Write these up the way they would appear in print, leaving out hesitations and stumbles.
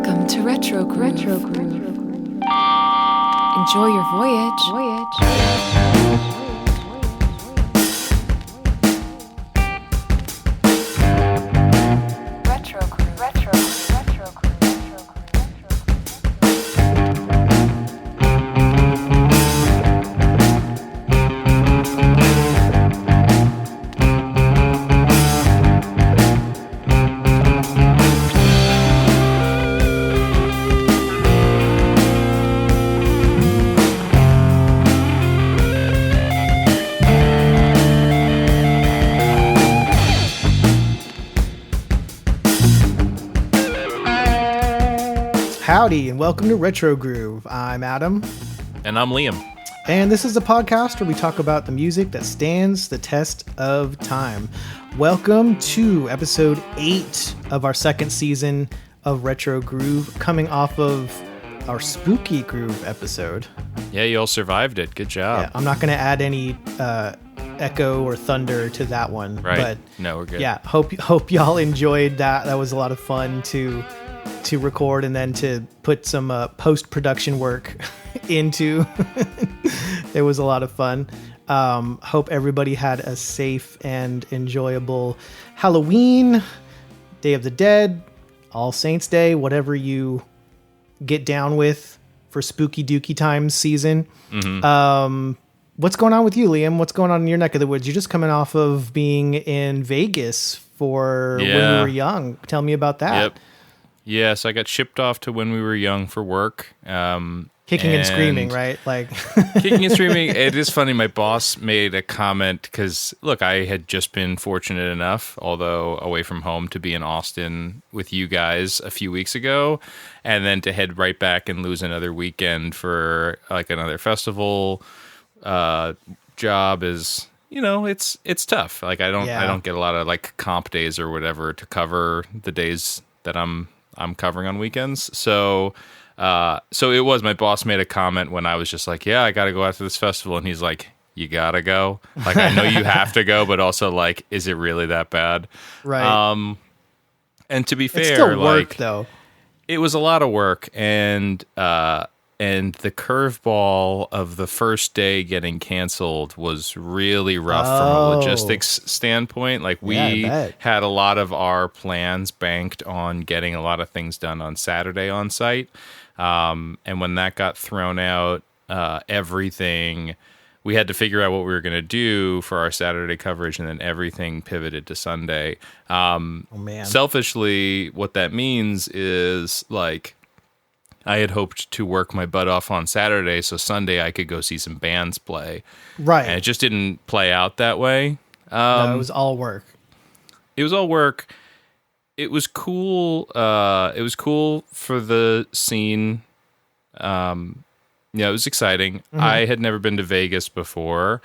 Welcome to Retro Groove. Enjoy your voyage. Howdy, and welcome to Retro Groove. I'm Adam. And I'm Liam. And this is a podcast where we talk about the music that stands the test of time. Welcome to episode 8 of our second season of Retro Groove, coming off of our Spooky Groove episode. Yeah, you all survived it. Good job. Yeah, I'm not going to add any echo or thunder to that one. Right. But no, we're good. Yeah, hope y'all enjoyed that. That was a lot of fun to record and then to put some post-production work into. It was a lot of fun. Hope everybody had a safe and enjoyable Halloween, Day of the Dead, All Saints Day, whatever you get down with for spooky dooky times season. Mm-hmm. What's going on with you, Liam? What's going on in your neck of the woods? You're just coming off of being in Vegas for when you were young. Tell me about that. Yep. Yeah, so I got shipped off to When We Were Young for work. Kicking and screaming, right? Like kicking and screaming. It is funny. My boss made a comment because, look, I had just been fortunate enough, although away from home, to be in Austin with you guys a few weeks ago, and then to head right back and lose another weekend for like another festival job is, you know, it's tough. Like I don't get a lot of like comp days or whatever to cover the days that I'm covering on weekends. So it was, my boss made a comment when I was just like, yeah, I got to go out to this festival. And he's like, you got to go? Like, I know you have to go, but also like, is it really that bad? Right. And to be fair, it's still work, like, though. It was a lot of work. And the curveball of the first day getting canceled was really rough from a logistics standpoint. Like we had a lot of our plans banked on getting a lot of things done on Saturday on site. And when that got thrown out, everything, we had to figure out what we were going to do for our Saturday coverage, and then everything pivoted to Sunday. Man. Selfishly, what that means is like, I had hoped to work my butt off on Saturday, so Sunday I could go see some bands play. Right. And it just didn't play out that way. No, it was all work. It was all work. It was cool. It was cool for the scene. Yeah, it was exciting. Mm-hmm. I had never been to Vegas before.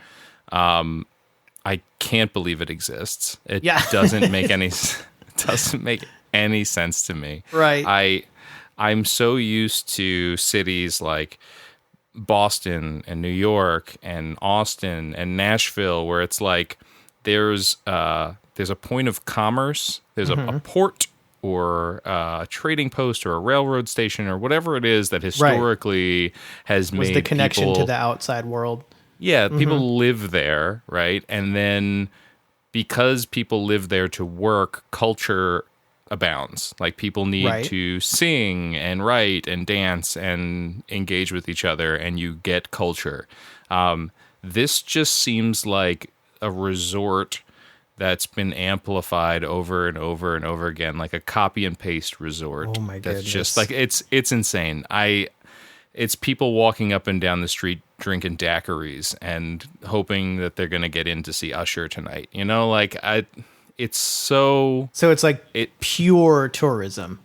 I can't believe it exists. It doesn't make any sense to me. Right. I'm so used to cities like Boston and New York and Austin and Nashville, where it's like there's a point of commerce, there's a port or a trading post or a railroad station or whatever it is that historically has made the connection people, to the outside world. Yeah, people live there, right? And then because people live there to work, culture abounds. Like people need to sing and write and dance and engage with each other, and you get culture. This just seems like a resort that's been amplified over and over and over again, like a copy and paste resort. Oh my goodness. That's just like it's insane. It's people walking up and down the street drinking daiquiris and hoping that they're going to get in to see Usher tonight. You know, like it's so it's like pure tourism.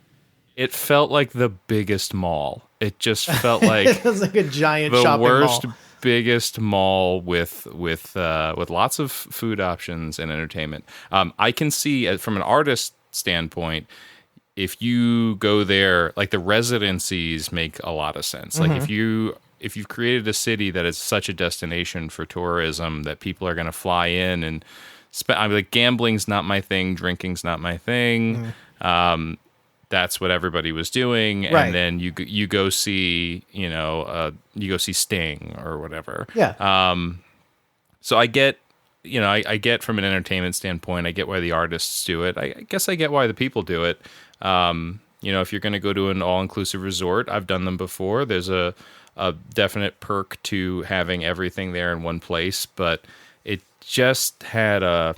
It felt like the biggest mall. It just felt like it was like a giant the shopping worst, mall. Biggest mall with lots of food options and entertainment. I can see from an artist standpoint, if you go there, like the residencies make a lot of sense. Like if you've created a city that is such a destination for tourism that people are going to fly in and spend. I mean, like gambling's not my thing, drinking's not my thing. that's what everybody was doing, Right. and then you go see you go see Sting or whatever. Yeah. So I get, I get from an entertainment standpoint, I get why the artists do it. I guess I get why the people do it. If you're going to go to an all-inclusive resort, I've done them before. There's a definite perk to having everything there in one place, but it just had a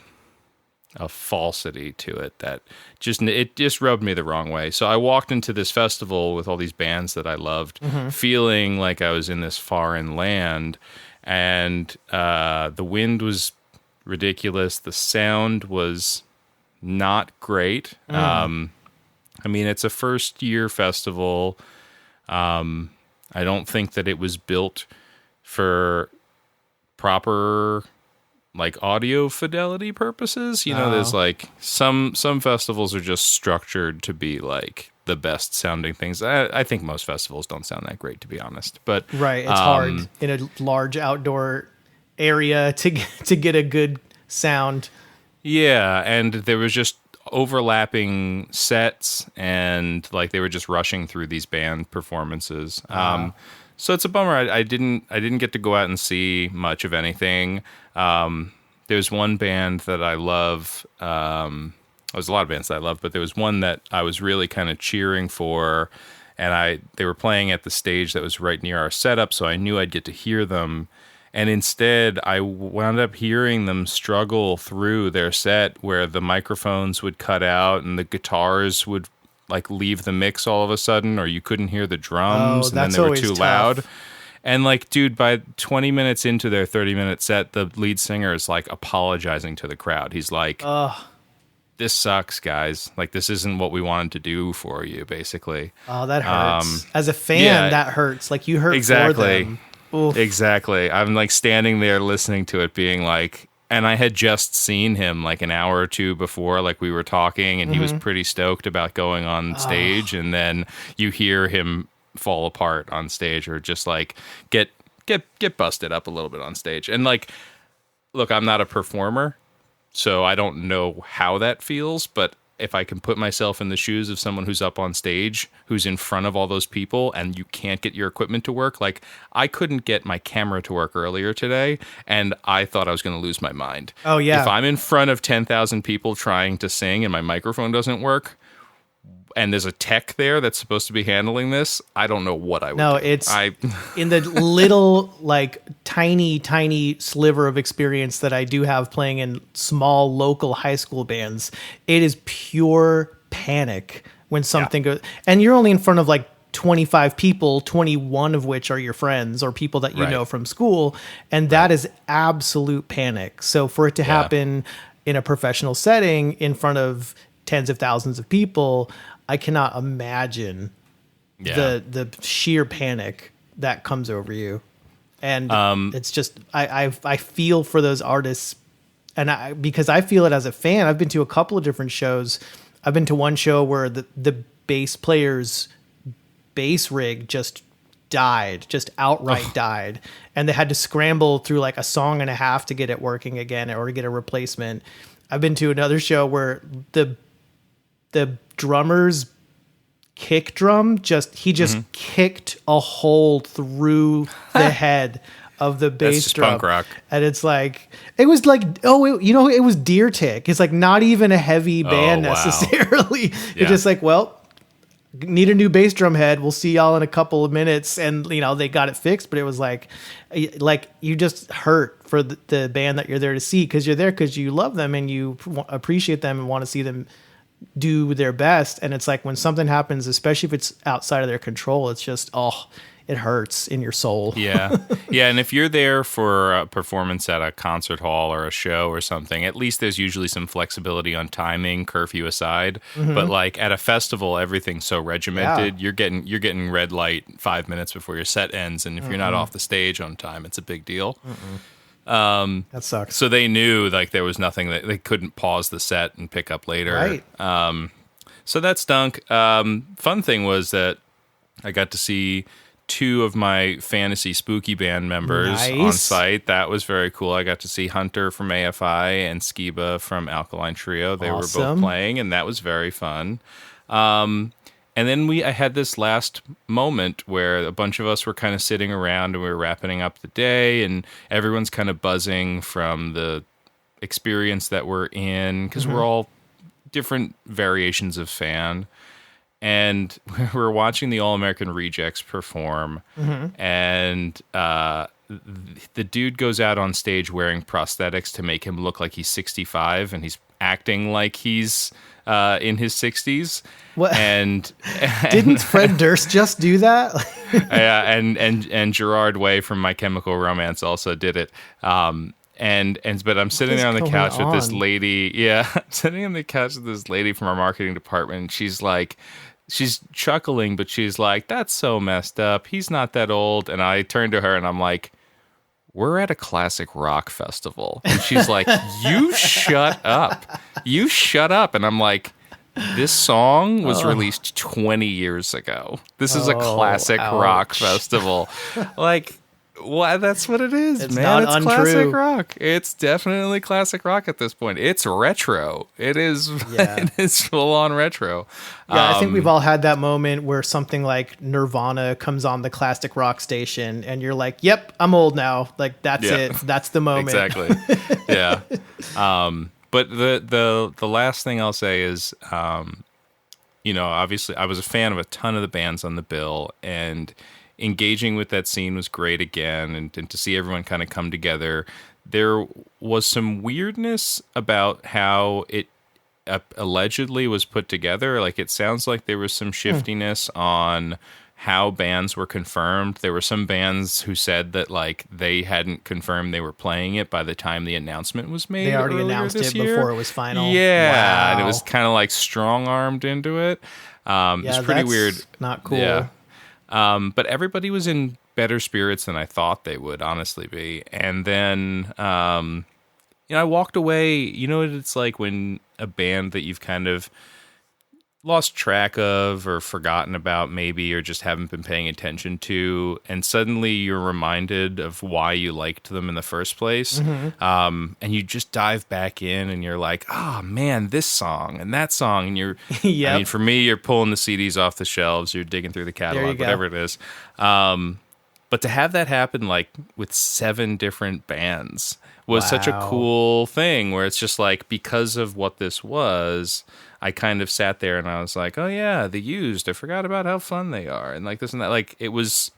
falsity to it that just rubbed me the wrong way. So I walked into this festival with all these bands that I loved, feeling like I was in this foreign land, and the wind was ridiculous. The sound was not great. It's a first year festival. I don't think that it was built for proper audio fidelity purposes. There's some festivals are just structured to be the best sounding things. I think most festivals don't sound that great, to be honest. But right, it's hard in a large outdoor area to get a good sound. Yeah, and there was just overlapping sets, and they were just rushing through these band performances. So it's a bummer. I didn't get to go out and see much of anything. There's one band that I love. There's a lot of bands that I love, but there was one that I was really kind of cheering for, and they were playing at the stage that was right near our setup, so I knew I'd get to hear them. And instead, I wound up hearing them struggle through their set, where the microphones would cut out and the guitars would leave the mix all of a sudden, or you couldn't hear the drums, and then they were too loud. And dude, by 20 minutes into their 30-minute set, the lead singer is apologizing to the crowd. He's like, "This sucks, guys. This isn't what we wanted to do for you," basically. Oh, that hurts. As a fan, that hurts. You hurt exactly. for them. Oof. Exactly. I'm standing there listening to it, being and I had just seen him an hour or two before, we were talking, and he was pretty stoked about going on stage, and then you hear him fall apart on stage, or just get busted up a little bit on stage. And look, I'm not a performer, so I don't know how that feels, but if I can put myself in the shoes of someone who's up on stage, who's in front of all those people, and you can't get your equipment to work. I couldn't get my camera to work earlier today, and I thought I was going to lose my mind. Oh, yeah. If I'm in front of 10,000 people trying to sing and my microphone doesn't work, and there's a tech there that's supposed to be handling this, I don't know what I would do. No, it's in the little, tiny sliver of experience that I do have playing in small local high school bands. It is pure panic when something goes, and you're only in front of 25 people, 21 of which are your friends or people that you know from school. And that is absolute panic. So for it to happen in a professional setting in front of tens of thousands of people, I cannot imagine the sheer panic that comes over you. And it's just, I feel for those artists, and because I feel it as a fan. I've been to a couple of different shows. I've been to one show where the bass player's bass rig just died, just outright died. And they had to scramble through a song and a half to get it working again, or to get a replacement. I've been to another show where the drummer's kick drum just kicked a hole through the head of the bass That's just drum. punk rock. And it's it was it was Deer Tick. It's not even a heavy band necessarily. Yeah. It's just well, need a new bass drum head. We'll see y'all in a couple of minutes. And they got it fixed, but it was you just hurt for the band that you're there to see, because you're there because you love them and you appreciate them and want to see them do their best. And it's when something happens, especially if it's outside of their control, it's just, it hurts in your soul. Yeah. And if you're there for a performance at a concert hall or a show or something, at least there's usually some flexibility on timing, curfew aside. But at a festival, everything's so regimented. You're getting red light 5 minutes before your set ends, and if you're not off the stage on time, it's a big deal. That sucks. So they knew there was nothing that they couldn't pause the set and pick up later. Right. So that stunk. Fun thing was that I got to see 2 of my fantasy spooky band members on site. That was very cool. I got to see Hunter from AFI and Skiba from Alkaline Trio. They were both playing, and that was very fun. And then I had this last moment where a bunch of us were kind of sitting around and we were wrapping up the day, and everyone's kind of buzzing from the experience that we're in because we're all different variations of fan. And we're watching the All American Rejects perform, and the dude goes out on stage wearing prosthetics to make him look like he's 65, and he's acting like he's in his 60s. What? And Didn't Fred Durst just do that? yeah, and Gerard Way from My Chemical Romance also did it. But I'm sitting there on the couch with this lady. Yeah, I'm sitting on the couch with this lady from our marketing department. And she's chuckling, but she's like, "That's so messed up. He's not that old." And I turn to her and I'm like, "We're at a classic rock festival." And she's like, "You shut up. You shut up." And I'm like, "This song was released 20 years ago. This is a classic rock festival." Like, well, that's what it is, it's man. Not it's untrue. Classic rock. It's definitely classic rock at this point. It's retro. It is. Yeah. It is full on retro. Yeah, I think we've all had that moment where something like Nirvana comes on the classic rock station, and you're like, "Yep, I'm old now." Like that's it. That's the moment. Exactly. Yeah. But the last thing I'll say is, obviously I was a fan of a ton of the bands on the bill, and engaging with that scene was great again, and to see everyone kind of come together. There was some weirdness about how it allegedly was put together. Like, it sounds like there was some shiftiness on how bands were confirmed. There were some bands who said that, like, they hadn't confirmed they were playing it by the time the announcement was made. They already announced it before it was final. Yeah, wow. And it was kind of like strong-armed into it. It's pretty weird. Not cool. Yeah. But everybody was in better spirits than I thought they would honestly be. And then, I walked away. You know what it's like when a band that you've kind of lost track of or forgotten about maybe, or just haven't been paying attention to, and suddenly you're reminded of why you liked them in the first place. And you just dive back in and you're like, "Oh man, this song and that song." And you're, Yep. I mean, for me, you're pulling the CDs off the shelves, you're digging through the catalog, whatever it is. But to have that happen, like, with 7 different bands was such a cool thing, where it's just like, because of what this was, I kind of sat there and I was like, "Oh yeah, The Used. I forgot about how fun they are," and like this and that. Like, it was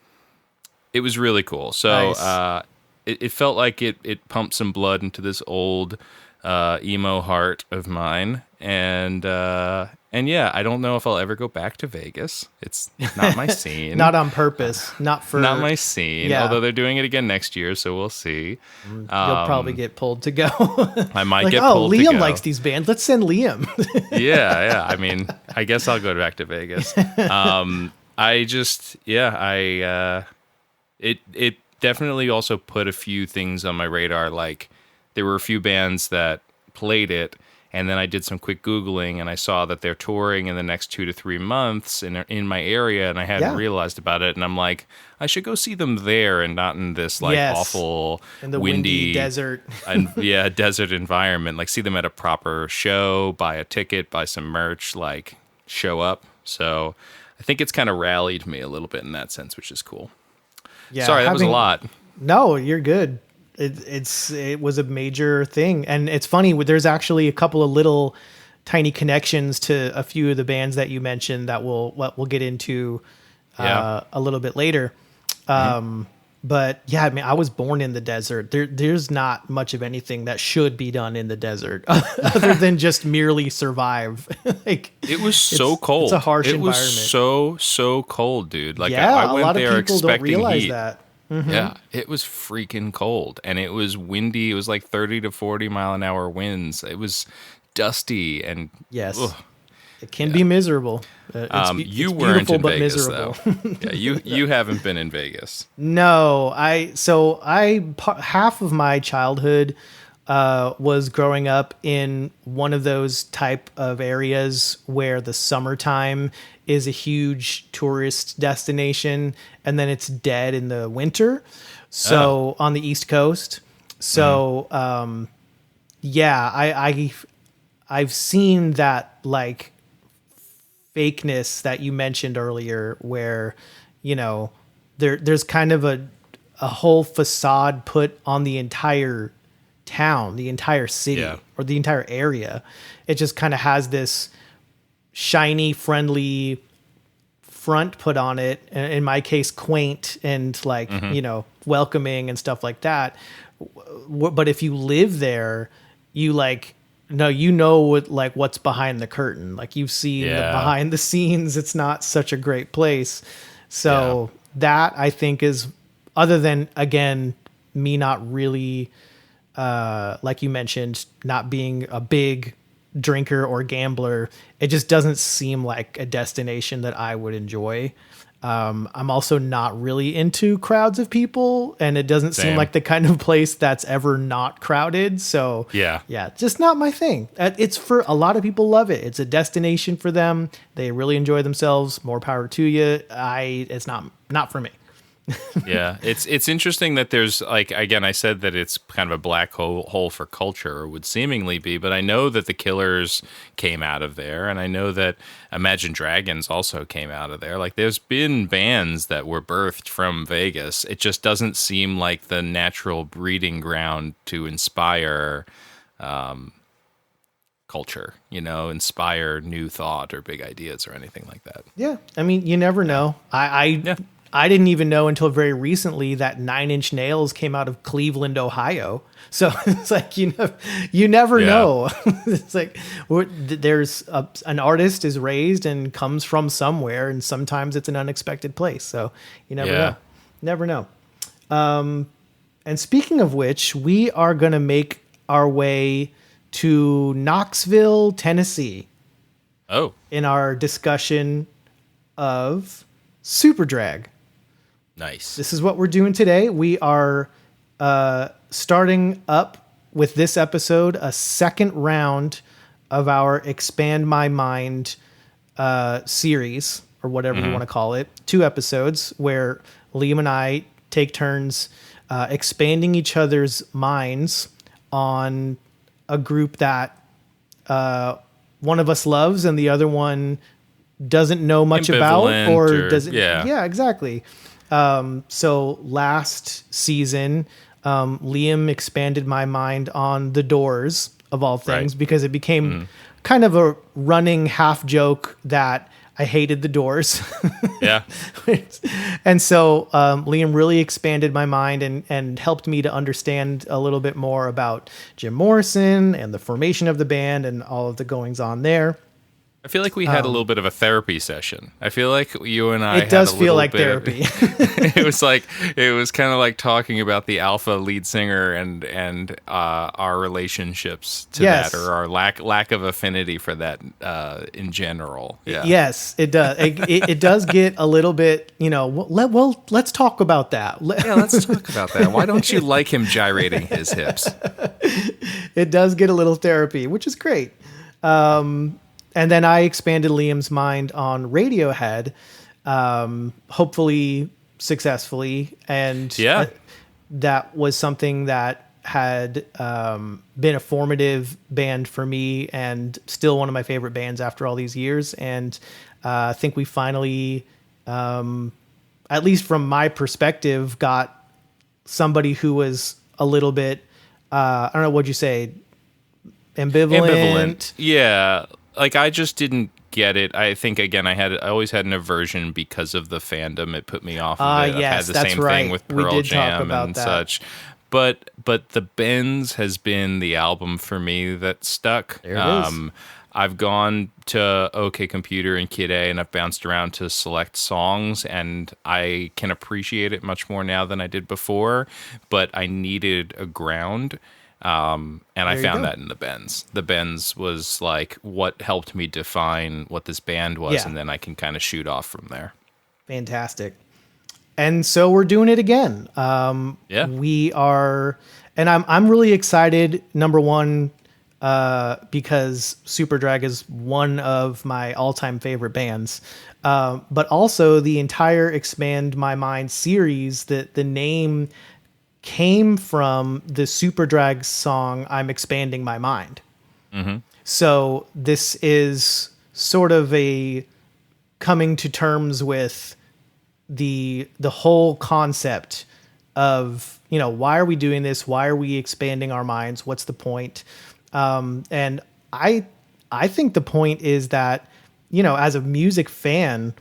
really cool. So Nice. It felt like it pumped some blood into this old emo heart of mine, and yeah, I don't know if I'll ever go back to Vegas. It's not my scene. Not on purpose. Not Not my scene. Yeah. Although they're doing it again next year, so we'll see. You'll probably get pulled to go. I might like, get pulled to go. Liam likes these bands. Let's send Liam. Yeah. I mean, I guess I'll go back to Vegas. It definitely also put a few things on my radar. Like, there were a few bands that played it, and then I did some quick Googling, and I saw that they're touring in the next 2 to 3 months in my area, and I hadn't realized about it. And I'm like, I should go see them there and not in this awful, in the windy desert. desert environment. Like, see them at a proper show, buy a ticket, buy some merch, like, show up. So I think it's kind of rallied me a little bit in that sense, which is cool. Yeah, sorry, that was a lot. No, you're good. It was a major thing, and it's funny. There's actually a couple of little tiny connections to a few of the bands that you mentioned that we'll get into a little bit later. But yeah, I mean, I was born in the desert. There's not much of anything that should be done in the desert other than just merely survive. Like, it was so cold. It's a harsh environment. It was so cold, dude. Like, yeah, I went a lot there of people don't expecting realize heat. that. Yeah, it was freaking cold, and it was windy. It was like 30 to 40 mile an hour winds. It was dusty, and yes, ugh. it can be miserable. You weren't in but Vegas, miserable. though. Yeah, you haven't been in Vegas. No, half of my childhood was growing up in one of those type of areas where the summertime is a huge tourist destination, and then it's dead in the winter. So on the East Coast. So I've seen that, like, fakeness that you mentioned earlier, where, you know, there's kind of a whole facade put on the entire town, the entire city, or the entire area. It just kind of has this shiny, friendly front put on it. In my case, quaint and like, you know, welcoming and stuff like that. But if you live there, you like, no, you know what, like what's behind the curtain. Like you've seen the behind the scenes. It's not such a great place. So that I think is, other than again, me not really, like you mentioned, not being a big drinker or gambler, it just doesn't seem like a destination that I would enjoy. I'm also not really into crowds of people, and it doesn't seem like the kind of place that's ever not crowded. So yeah, just not my thing. It's for a lot of people love it. It's a destination for them. They really enjoy themselves. More power to you. It's not for me. Yeah, it's interesting that there's like, again, I said that it's kind of a black hole for culture, or would seemingly be, but I know that the Killers came out of there, and I know that Imagine Dragons also came out of there. Like there's been bands that were birthed from Vegas. It just doesn't seem like the natural breeding ground to inspire culture, you know, inspire new thought or big ideas or anything like that. Yeah, I mean, you never know. I didn't even know until very recently that Nine Inch Nails came out of Cleveland, Ohio. So it's like, you never know. It's like there's an artist is raised and comes from somewhere, and sometimes it's an unexpected place. So you never know. And speaking of which, we are going to make our way to Knoxville, Tennessee. Oh, in our discussion of Superdrag. Nice. This is what we're doing today. We are starting up with this episode a second round of our Expand My Mind series, or whatever you want to call it. 2 episodes where Liam and I take turns expanding each other's minds on a group that one of us loves and the other one doesn't know much about, or doesn't. Yeah, exactly. So last season, Liam expanded my mind on The Doors, of all things, because it became kind of a running half joke that I hated The Doors. Yeah. And so Liam really expanded my mind and helped me to understand a little bit more about Jim Morrison and the formation of the band and all of the goings on there. I feel like we had a little bit of a therapy session. I feel like you and I. It does feel like therapy. It was kind of like talking about the Alpha lead singer and our relationships to that, or our lack of affinity for that in general. Yeah. Yes, it does. It does get a little bit. Let's talk about that. Let's talk about that. Why don't you like him gyrating his hips? It does get a little therapy, which is great. And then I expanded Liam's mind on Radiohead, hopefully successfully. And that was something that had been a formative band for me, and still one of my favorite bands after all these years. And I think we finally, at least from my perspective, got somebody who was a little bit, I don't know, what'd you say? Ambivalent. Yeah. Like, I just didn't get it. I think, again, I always had an aversion because of the fandom. It put me off of it. Yes, I've had the same thing with Pearl Jam and that. such. But The Bends has been the album for me that stuck. There it is. I've gone to OK Computer and Kid A, and I've bounced around to select songs, and I can appreciate it much more now than I did before. But I needed a ground. And I found that in The Bends. The Bends was like what helped me define what this band was, and then I can kind of shoot off from there. Fantastic. And so we're doing it again. We are, and I'm really excited. Number one, because Superdrag is one of my all-time favorite bands. But also the entire Expand My Mind series, the name came from the Superdrag song I'm Expanding My Mind. So this is sort of a coming to terms with the whole concept of, why are we doing this? Why are we expanding our minds? What's the point? And I think the point is that, as a music fan,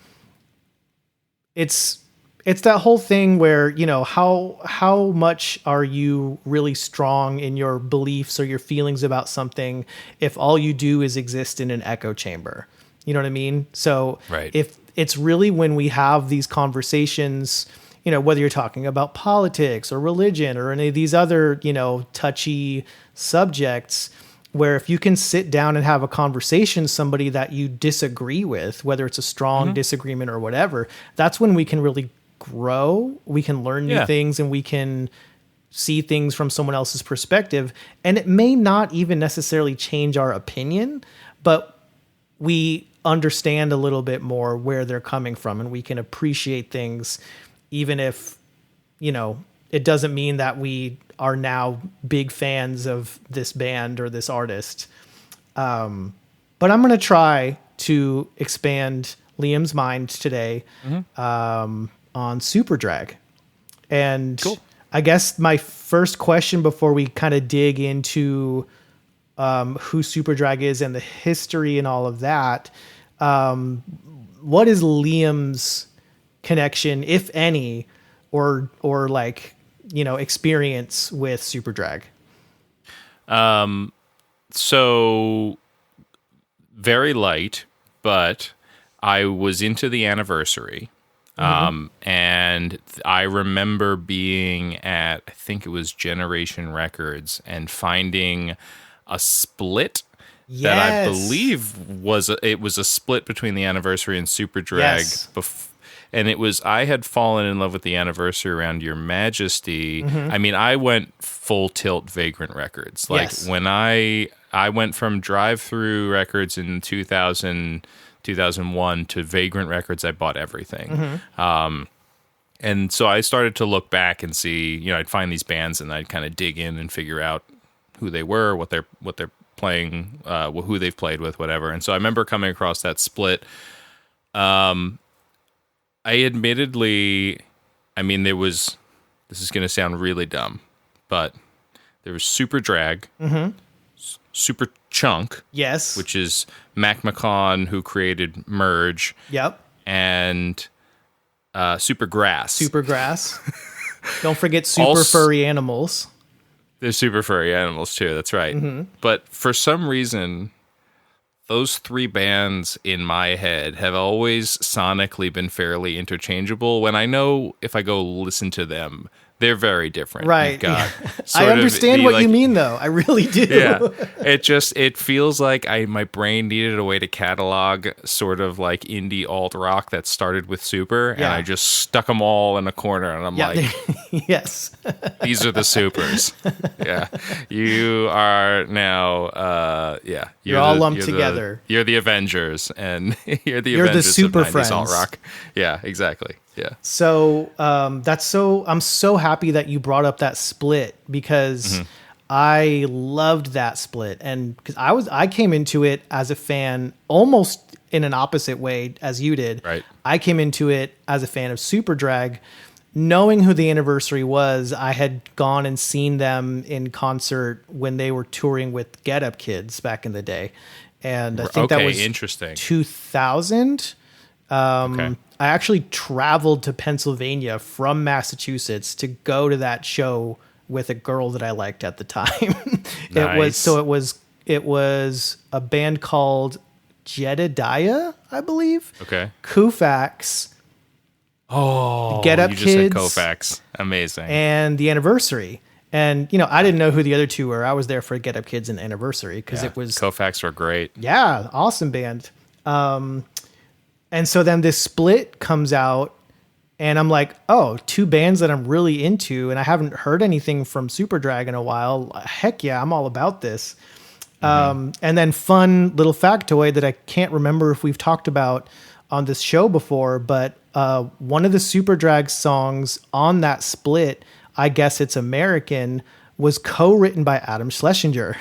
it's that whole thing where, how much are you really strong in your beliefs or your feelings about something if all you do is exist in an echo chamber? You know what I mean? So Right. if it's really when we have these conversations, whether you're talking about politics or religion or any of these other, touchy subjects, where if you can sit down and have a conversation with somebody that you disagree with, whether it's a strong disagreement or whatever, that's when we can really grow. We can learn new things, and we can see things from someone else's perspective. And it may not even necessarily change our opinion, but we understand a little bit more where they're coming from, and we can appreciate things, even if, it doesn't mean that we are now big fans of this band or this artist. But I'm going to try to expand Liam's mind today on Superdrag. And Cool. I guess my first question before we kind of dig into who Superdrag is and the history and all of that, what is Liam's connection, if any, or like, experience with Superdrag? So very light, but I was into the anniversary. And I remember being at, I think it was Generation Records, and finding a split that I believe was a split between the anniversary and Superdrag. Yes. And I had fallen in love with the anniversary around Your Majesty. I mean, I went full tilt Vagrant Records. Like when I went from Drive Through Records in 2001 to Vagrant Records, I bought everything. And so I started to look back and see, I'd find these bands and I'd kind of dig in and figure out who they were, what they're playing, who they've played with, whatever. And so I remember coming across that split. I admittedly, this is going to sound really dumb, but there was Superdrag, Super Chunk, Yes. which is Mac McCon, who created Merge, Yep. and Supergrass. Supergrass. Don't forget super furry animals. There's super furry animals too, that's right. But for some reason, those three bands in my head have always sonically been fairly interchangeable, when I know if I go listen to them, they're very different. Right. You've got I understand what you mean, though. I really do. Yeah. It feels like my brain needed a way to catalog sort of like indie alt rock that started with Super, and I just stuck them all in a corner, and I'm like, yes, these are the Supers. Yeah. You are now, You're all lumped together. You're the Avengers, and you're the You're the Avengers Super of 90s Friends. alt rock. Yeah, exactly. Yeah. So I'm so happy that you brought up that split, because I loved that split, and because I came into it as a fan almost in an opposite way as you did. Right. I came into it as a fan of Superdrag, knowing who the anniversary was. I had gone and seen them in concert when they were touring with Get Up Kids back in the day, and I think that was interesting. 2000. Okay. I actually traveled to Pennsylvania from Massachusetts to go to that show with a girl that I liked at the time. Nice. It was a band called Jedediah, I believe. Okay. Koufax. Oh, Get Up you just said Kids. Koufax. Amazing. And the anniversary. And, I didn't know who the other two were. I was there for Get Up Kids and Anniversary, because it was... Koufax were great. Yeah, awesome band. And so then this split comes out, and I'm like, oh, two bands that I'm really into, and I haven't heard anything from Superdrag in a while. Heck yeah, I'm all about this. And then fun little factoid that I can't remember if we've talked about on this show before, but one of the Superdrag songs on that split, I Guess It's American, was co-written by Adam Schlesinger.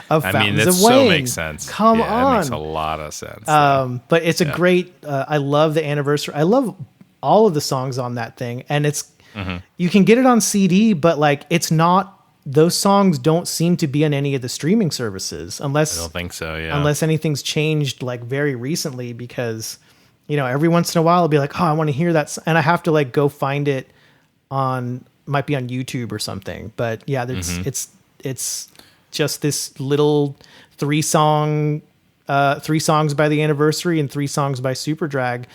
of I Fountains mean, that of so Wayne. makes sense. Come It on. makes a lot of sense. But it's a great, I love the anniversary. I love all of the songs on that thing. And it's, you can get it on CD, but like, it's not, those songs don't seem to be on any of the streaming services unless, I don't think so. Yeah. unless anything's changed like very recently, because, you know, every once in a while I'll be like, oh, I want to hear that. And I have to like go find it on, might be on YouTube or something. But yeah, it's just this little three songs by the anniversary and 3 songs by Superdrag.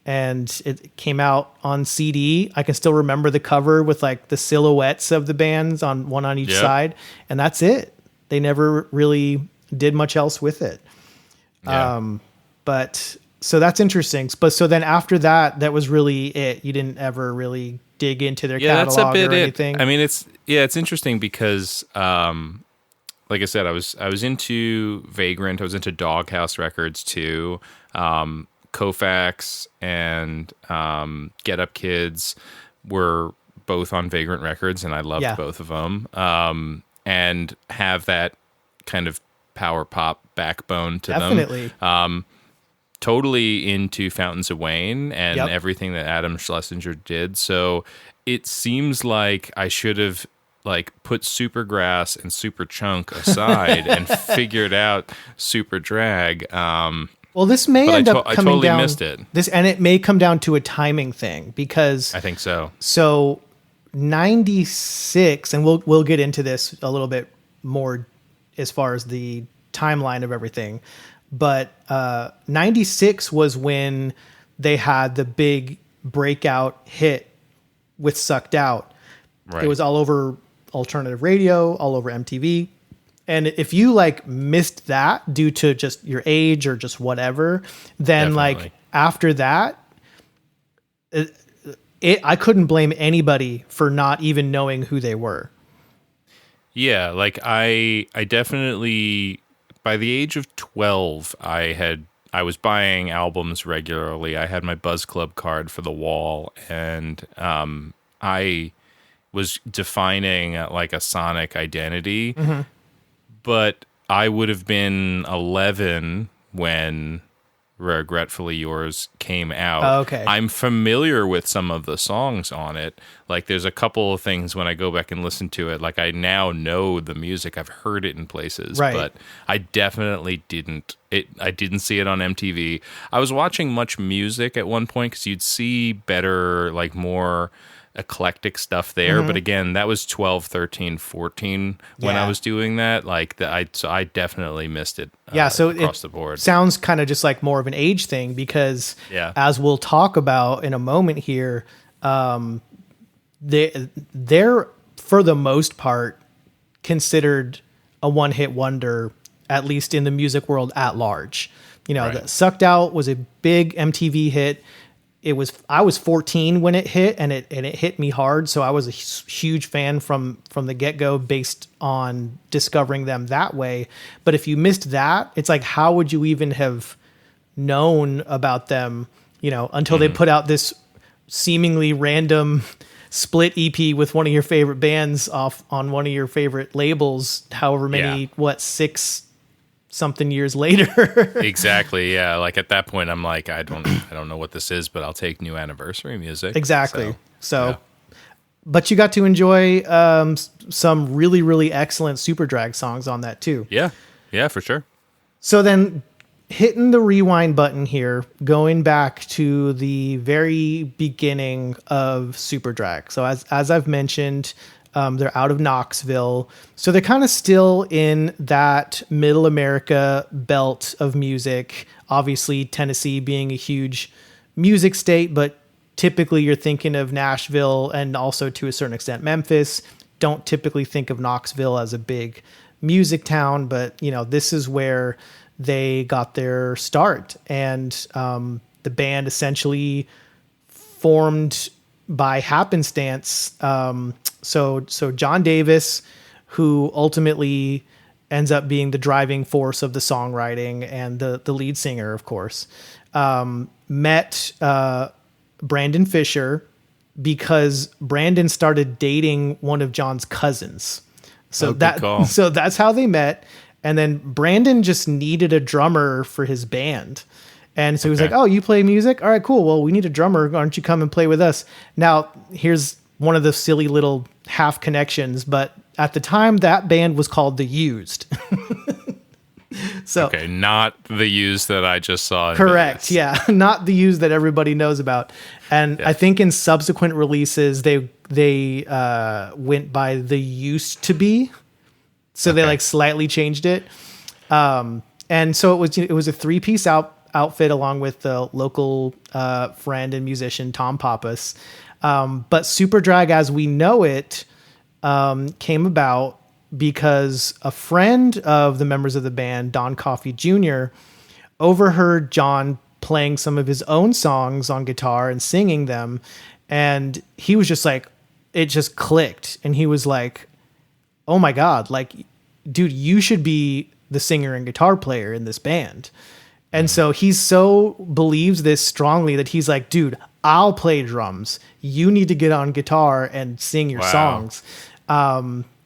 And it came out on CD. I can still remember the cover with like the silhouettes of the bands on one on each side. And that's it. They never really did much else with it. Yeah. But so that's interesting. But so then after that, that was really it. You didn't ever really dig into their catalog or anything. I mean, it's interesting because, like I said, I was into Vagrant. I was into Doghouse Records too. Koufax and Get Up Kids were both on Vagrant Records, and I loved both of them. And have that kind of power pop backbone to Definitely. them. Totally into Fountains of Wayne and everything that Adam Schlesinger did. So it seems like I should have like put Supergrass and Superchunk aside and figured out Superdrag. Well, this may end up coming totally down. Missed it. And it may come down to a timing thing because I think so. So 96, and we'll get into this a little bit more as far as the timeline of everything. But 96 was when they had the big breakout hit with Sucked Out. Right. It was all over alternative radio, all over MTV. And if you like missed that due to just your age or just whatever, then like after that, I couldn't blame anybody for not even knowing who they were. Yeah, like I definitely, by the age of 12, I was buying albums regularly. I had my Buzz Club card for The Wall, and I was defining like a sonic identity. Mm-hmm. But I would have been 11 when Regretfully Yours came out. Oh, okay. I'm familiar with some of the songs on it. Like there's a couple of things when I go back and listen to it, like I now know the music. I've heard it in places, but I definitely didn't see it on MTV. I was watching Much Music at one point because you'd see better, like more eclectic stuff there. But again, that was 12, 13, 14 when I was doing that. Like so I definitely missed it. So across the board. Sounds kind of just like more of an age thing because as we'll talk about in a moment here, they're for the most part considered a one-hit wonder, at least in the music world at large. You know, the Sucked Out was a big MTV hit. I was 14 when it hit, and it hit me hard. So I was a huge fan from the get-go based on discovering them that way. But if you missed that, it's like, how would you even have known about them, you know, until they put out this seemingly random split EP with one of your favorite bands off on one of your favorite labels, however many, 6 something years later. Exactly. Yeah. Like at that point I'm like, I don't know what this is, but I'll take new anniversary music. Exactly. So but you got to enjoy some really, really excellent Superdrag songs on that too. Yeah. Yeah, for sure. So then hitting the rewind button here, going back to the very beginning of Superdrag. So as I've mentioned, they're out of Knoxville. So they're kind of still in that middle America belt of music. Obviously, Tennessee being a huge music state, but typically you're thinking of Nashville and also to a certain extent Memphis. Don't typically think of Knoxville as a big music town, but you know, this is where they got their start. And the band essentially formed by happenstance. So John Davis, who ultimately ends up being the driving force of the songwriting and the lead singer, of course, met Brandon Fisher because Brandon started dating one of John's cousins. So that's how they met. And then Brandon just needed a drummer for his band. And so he was Okay. like, oh, you play music? All right, cool. Well, we need a drummer. Why don't you come and play with us? Now, here's one of the silly little half connections, but at the time that band was called The Used. So Okay, not the use that I just saw. In correct. Vegas. Yeah. Not the Used that everybody knows about. And Yeah. I think in subsequent releases, they went by The Used to Be. So they Okay. like slightly changed it. And so it was a 3-piece outfit along with the local friend and musician, Tom Pappas. But Superdrag as we know it came about because a friend of the members of the band, Don Coffey Jr., overheard John playing some of his own songs on guitar and singing them. And he was just like, it just clicked. And he was like, oh my God, like, dude, you should be the singer and guitar player in this band. And so he's so believes this strongly that he's like, dude, I'll play drums. You need to get on guitar and sing your Wow. songs.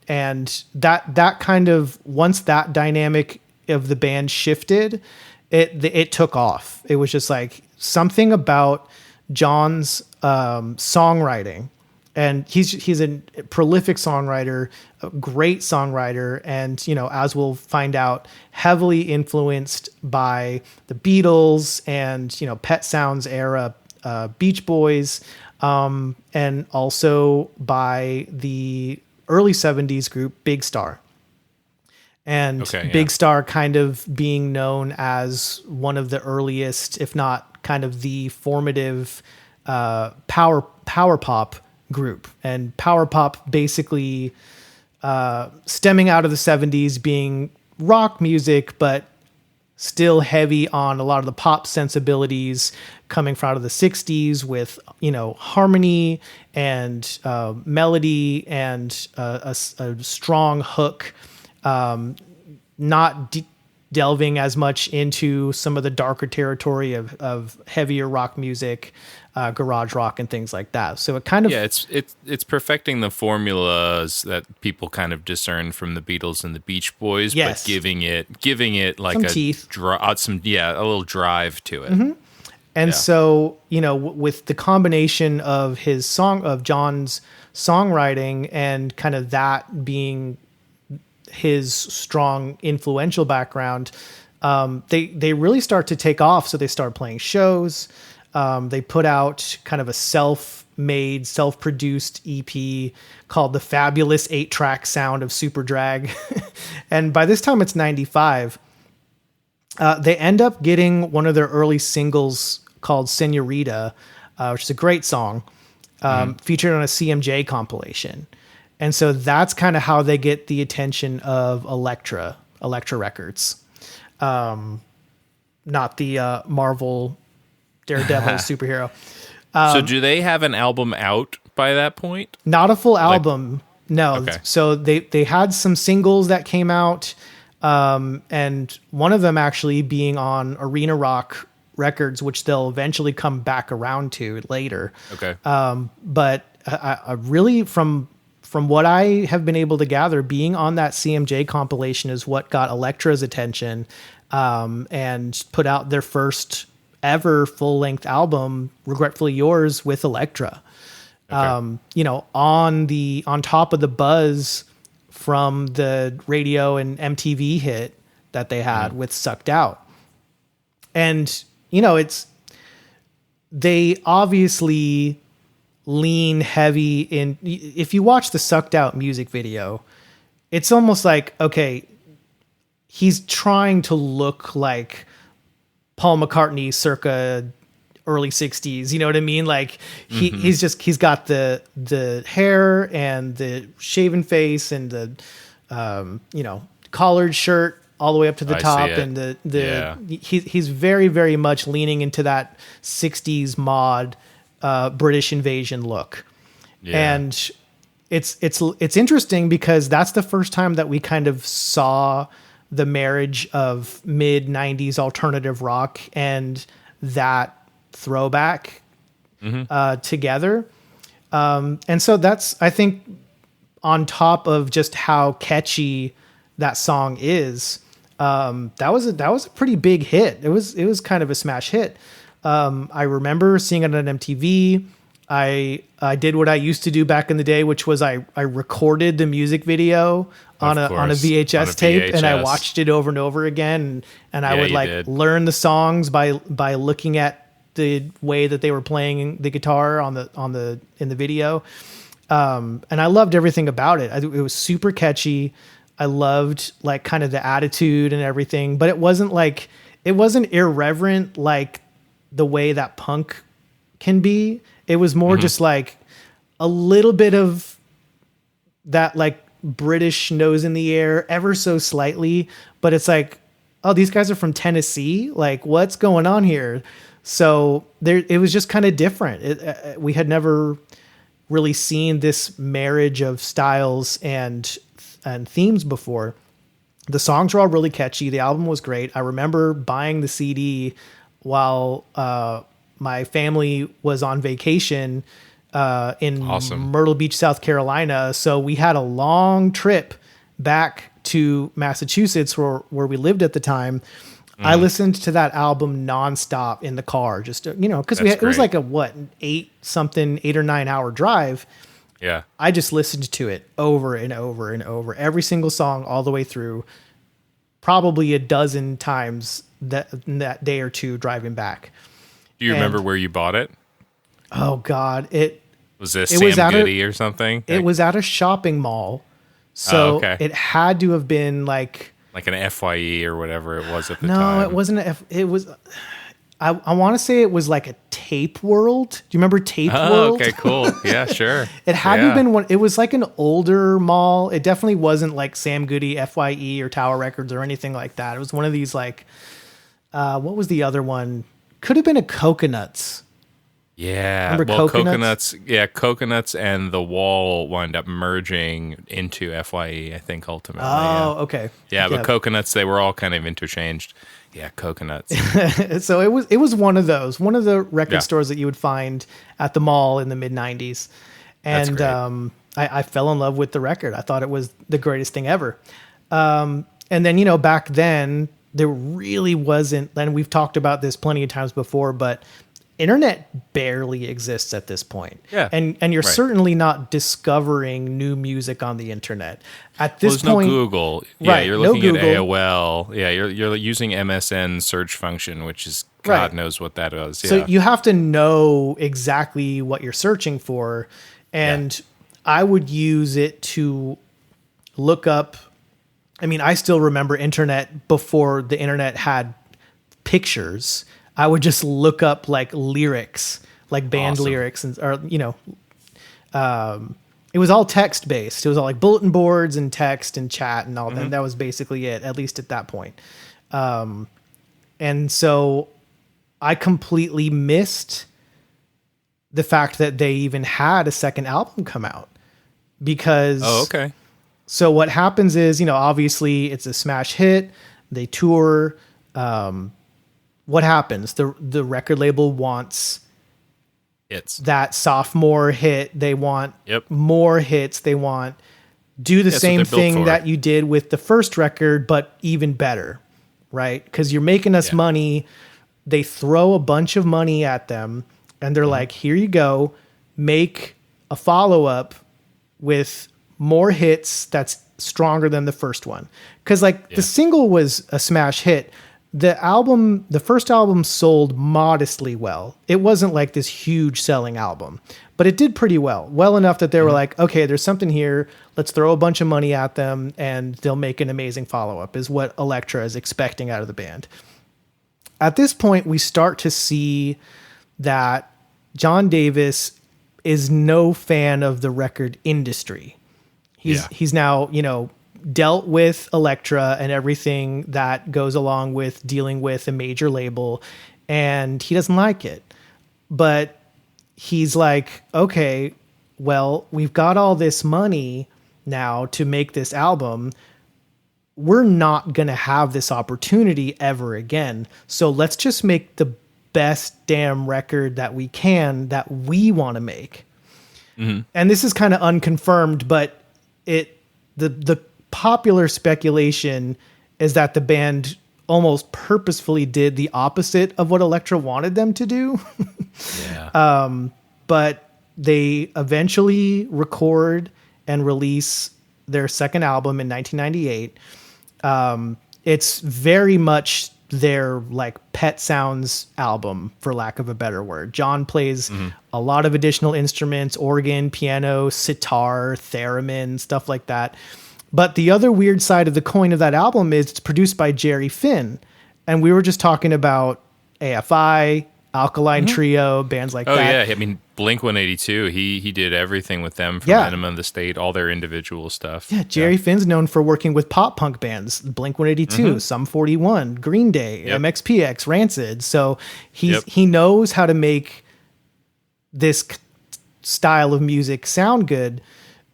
And that kind of, once that dynamic of the band shifted, it took off. It was just like something about John's songwriting. And he's a prolific songwriter, a great songwriter, and as we'll find out, heavily influenced by the Beatles and Pet Sounds era Beach Boys, and also by the early 70s group Big Star. And Okay, yeah. Big Star kind of being known as one of the earliest, if not kind of the formative power pop group. And power pop basically stemming out of the 70s being rock music, but still heavy on a lot of the pop sensibilities coming from out of the 60s with harmony and melody and a strong hook, not delving as much into some of the darker territory of heavier rock music, garage rock and things like that. So it kind of it's perfecting the formulas that people kind of discern from the Beatles and the Beach Boys, Yes. but giving it like Some a teeth. a little drive to it. And Yeah. so, with the combination of John's songwriting and kind of that being his strong influential background, they really start to take off. So they start playing shows. They put out kind of a self-made, self-produced EP called The Fabulous 8-Track Sound of Superdrag. And by this time it's 95. They end up getting one of their early singles called Senorita, which is a great song, featured on a CMJ compilation. And so that's kind of how they get the attention of Elektra Records. Not the Marvel Daredevil superhero. So do they have an album out by that point? Not a full album. No. Okay. So they had some singles that came out. And one of them actually being on Arena Rock Records, which they'll eventually come back around to later. Okay. But I really, from what I have been able to gather, being on that CMJ compilation is what got Elektra's attention, and put out their first ever full-length album, Regretfully Yours, with Elektra. Okay. On top of the buzz from the radio and MTV hit that they had with Sucked Out. And, they obviously lean heavy in. If you watch the Sucked Out music video, it's almost like, okay, he's trying to look like Paul McCartney circa early 60s. You know what I mean? Like he's got the hair and the shaven face and the, collared shirt all the way up to the I top. see it. And he's very, very much leaning into that 60s mod, British invasion look. Yeah. And it's interesting because that's the first time that we kind of saw the marriage of mid 90s alternative rock and that throwback together. And so that's, I think, on top of just how catchy that song is, That was a pretty big hit. It was kind of a smash hit. I remember seeing it on MTV. I did what I used to do back in the day, which was I recorded the music video on a VHS tape, and I watched it over and over again. And I would learn the songs by looking at the way that they were playing the guitar in the video. And I loved everything about it. It was super catchy. I loved like kind of the attitude and everything, but it wasn't irreverent like the way that punk can be. It was more just like a little bit of that like British nose in the air ever so slightly, but it's like, oh, these guys are from Tennessee. Like what's going on here? So it was just kind of different. We had never really seen this marriage of styles and themes before. The songs were all really catchy. The album was great. I remember buying the CD while my family was on vacation in Myrtle Beach, South Carolina. So we had a long trip back to Massachusetts where we lived at the time. I listened to that album nonstop in the car, just, because it was like a 8 or 9 hour drive. Yeah. I just listened to it over and over and over, every single song all the way through, probably a dozen times that day or two driving back. Do you remember where you bought it? Oh God. Was this Sam Goody or something? It was at a shopping mall. So it had to have been like an FYE or whatever it was at the time. No, it wasn't. It was. I want to say it was like a Tape World. Do you remember Tape World? Okay, cool. Yeah, sure. It had to have been one. It was like an older mall. It definitely wasn't like Sam Goody, FYE, or Tower Records or anything like that. It was one of these like, what was the other one? Could have been a Coconuts. Yeah. Well, Coconuts. Yeah, Coconuts and The Wall wind up merging into FYE, I think, ultimately. Oh, okay. Yeah, but Coconuts, they were all kind of interchanged. Yeah, Coconuts. So it was one of the record stores that you would find at the mall in the mid 90s. And I fell in love with the record. I thought it was the greatest thing ever. And then, back then there really wasn't, and we've talked about this plenty of times before, but internet barely exists at this point. Yeah. And you're certainly not discovering new music on the internet. At this point, no Google. Yeah, you're looking at AOL. Yeah, you're using MSN search function, which is God knows what that is. Yeah. So you have to know exactly what you're searching for. And I would use it to look up. I mean, I still remember internet before the internet had pictures. I would just look up like lyrics, like band lyrics, it was all text based. It was all like bulletin boards and text and chat and all that. That was basically it, at least at that point. And so I completely missed the fact that they even had a second album come out because. Oh, okay. So what happens is, obviously it's a smash hit. They tour. What happens? The record label wants that sophomore hit. They want more hits. They want do the same thing that you did with the first record, but even better, right? Because you're making us money. They throw a bunch of money at them, and they're like, here you go. Make a follow-up with more hits that's stronger than the first one. Because the single was a smash hit. The first album sold modestly well. It wasn't like this huge selling album, but it did pretty well enough that they were like, okay, there's something here. Let's throw a bunch of money at them and they'll make an amazing follow-up is what Elektra is expecting out of the band. At this point, we start to see that John Davis is no fan of the record industry. He's now, dealt with Elektra and everything that goes along with dealing with a major label, and he doesn't like it. But he's like, okay, well, we've got all this money now to make this album. We're not going to have this opportunity ever again. So let's just make the best damn record that we can that we want to make. Mm-hmm. And this is kind of unconfirmed, but the popular speculation is that the band almost purposefully did the opposite of what Elektra wanted them to do. But they eventually record and release their second album in 1998. It's very much their like Pet Sounds album, for lack of a better word. John plays a lot of additional instruments, organ, piano, sitar, theremin, stuff like that. But the other weird side of the coin of that album is it's produced by Jerry Finn. And we were just talking about AFI, Alkaline Trio, bands like that. Oh, yeah. I mean, Blink-182, he did everything with them from Enema of the State, all their individual stuff. Yeah, Jerry Finn's known for working with pop punk bands, Blink-182, Sum 41, Green Day, MXPX, Rancid. So he knows how to make this style of music sound good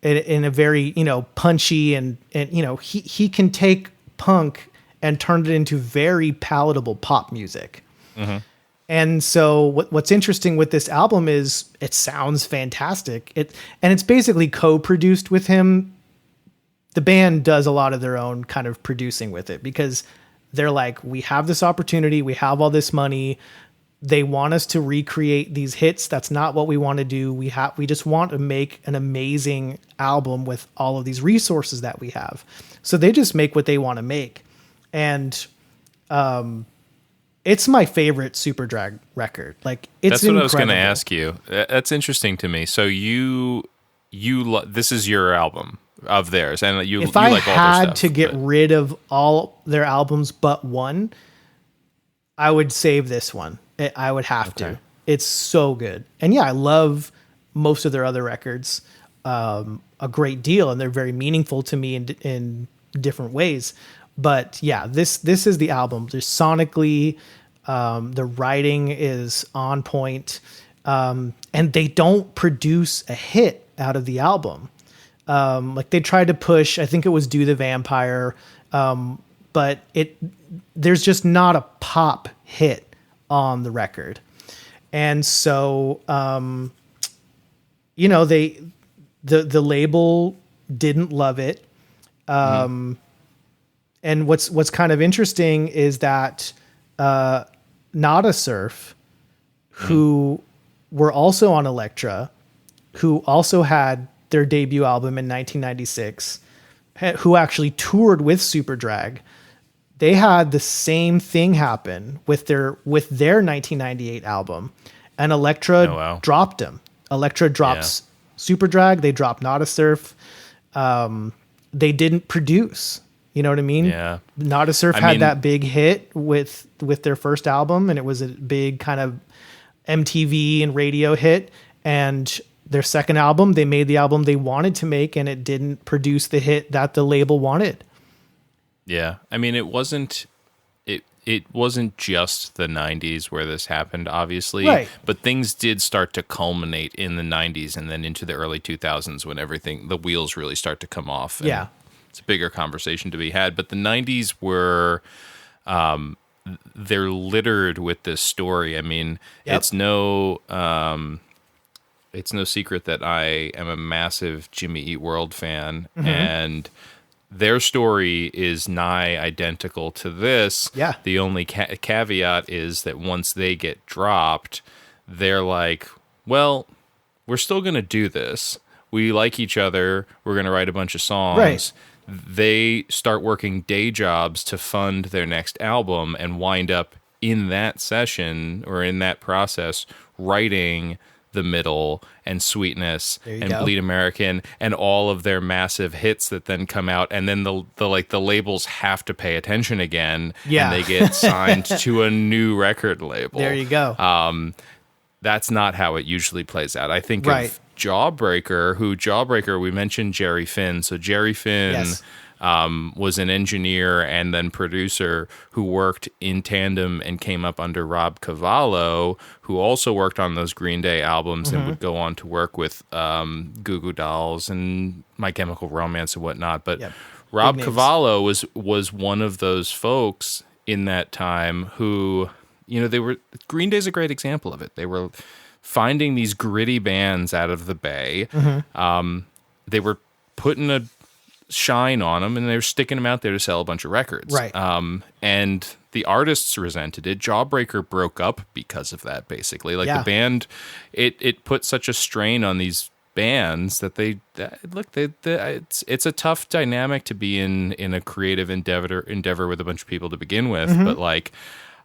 in a very, punchy and he can take punk and turn it into very palatable pop music. And so what's interesting with this album is it sounds fantastic. And it's basically co-produced with him. The band does a lot of their own kind of producing with it because they're like, we have this opportunity. We have all this money. They want us to recreate these hits. That's not what we want to do. We just want to make an amazing album with all of these resources that we have. So they just make what they want to make. And, it's my favorite Superdrag record. Like it's That's what incredible. I was going to ask you. That's interesting to me. So this is your album of theirs, and If you I like all their had stuff, to get rid of all their albums but one, I would save this one. I would have to. It's so good. And yeah, I love most of their other records a great deal, and they're very meaningful to me in different ways. But yeah, this is the album. There's sonically, the writing is on point, and they don't produce a hit out of the album. Like they tried to push, I think it was Do the Vampire, but there's just not a pop hit on the record. And so, the label didn't love it. And what's kind of interesting is that Nada Surf, who were also on Elektra, who also had their debut album in 1996, who actually toured with Superdrag, they had the same thing happen with their 1998 album, and Elektra dropped them. Elektra drops Superdrag, they dropped Nada Surf. They didn't produce. You know what I mean? Yeah. Nada Surf had that big hit with their first album, and it was a big kind of MTV and radio hit. And their second album, they made the album they wanted to make, and it didn't produce the hit that the label wanted. Yeah. I mean, it wasn't just the 90s where this happened, obviously. Right. But things did start to culminate in the 90s and then into the early 2000s when the wheels really start to come off. And it's a bigger conversation to be had. But the 90s were, they're littered with this story. I mean, it's no secret that I am a massive Jimmy Eat World fan, and their story is nigh identical to this. Yeah. The only caveat is that once they get dropped, they're like, well, we're still going to do this. We like each other. We're going to write a bunch of songs. Right. They start working day jobs to fund their next album and wind up in that session or in that process writing The Middle and Sweetness and Bleed American and all of their massive hits that then come out, and then the labels have to pay attention again, and they get signed to a new record label. There you go. That's not how it usually plays out. I think of Jawbreaker, we mentioned Jerry Finn. So Jerry Finn was an engineer and then producer who worked in tandem and came up under Rob Cavallo, who also worked on those Green Day albums and would go on to work with Goo Goo Dolls and My Chemical Romance and whatnot. But Rob Cavallo was one of those folks in that time who, Green Day's a great example of it. They were finding these gritty bands out of the Bay. They were putting shine on them, and they're sticking them out there to sell a bunch of records. Right. And the artists resented it. Jawbreaker broke up because of that, basically. Like the band, it put such a strain on these bands that it's a tough dynamic to be in a creative endeavor with a bunch of people to begin with. Mm-hmm. But like,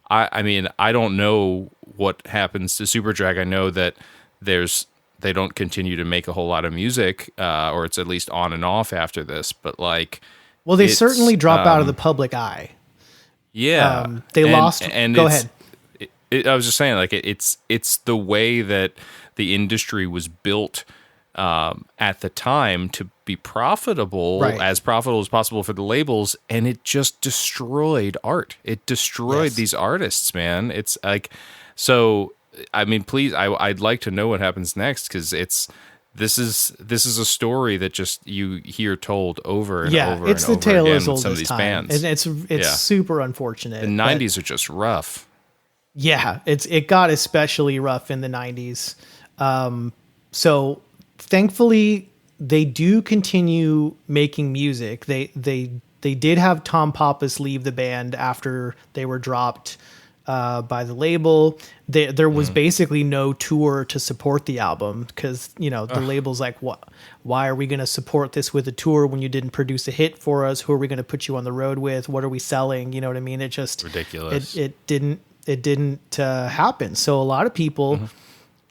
I mean, I don't know what happens to Superdrag. I know that they don't continue to make a whole lot of music, or it's at least on and off after this. But like, well, they certainly drop out of the public eye. Yeah, they lost. And go ahead. I was just saying, like, it's the way that the industry was built at the time to be profitable, as profitable as possible for the labels, and it just destroyed art. It destroyed these artists, man. It's like, so I mean, please, I'd like to know what happens next, because this is a story that just you hear told over and over it's and the over tale again as old with some as of these time. bands. And it's super unfortunate. The 90s are just rough. Yeah, it got especially rough in the 90s. So thankfully, they do continue making music. They did have Tom Pappas leave the band after they were dropped by the label. There was basically no tour to support the album, because the label's like, what? Why are we going to support this with a tour when you didn't produce a hit for us? Who are we going to put you on the road with? What are we selling? You know what I mean? It just ridiculous. It didn't happen. So a lot of people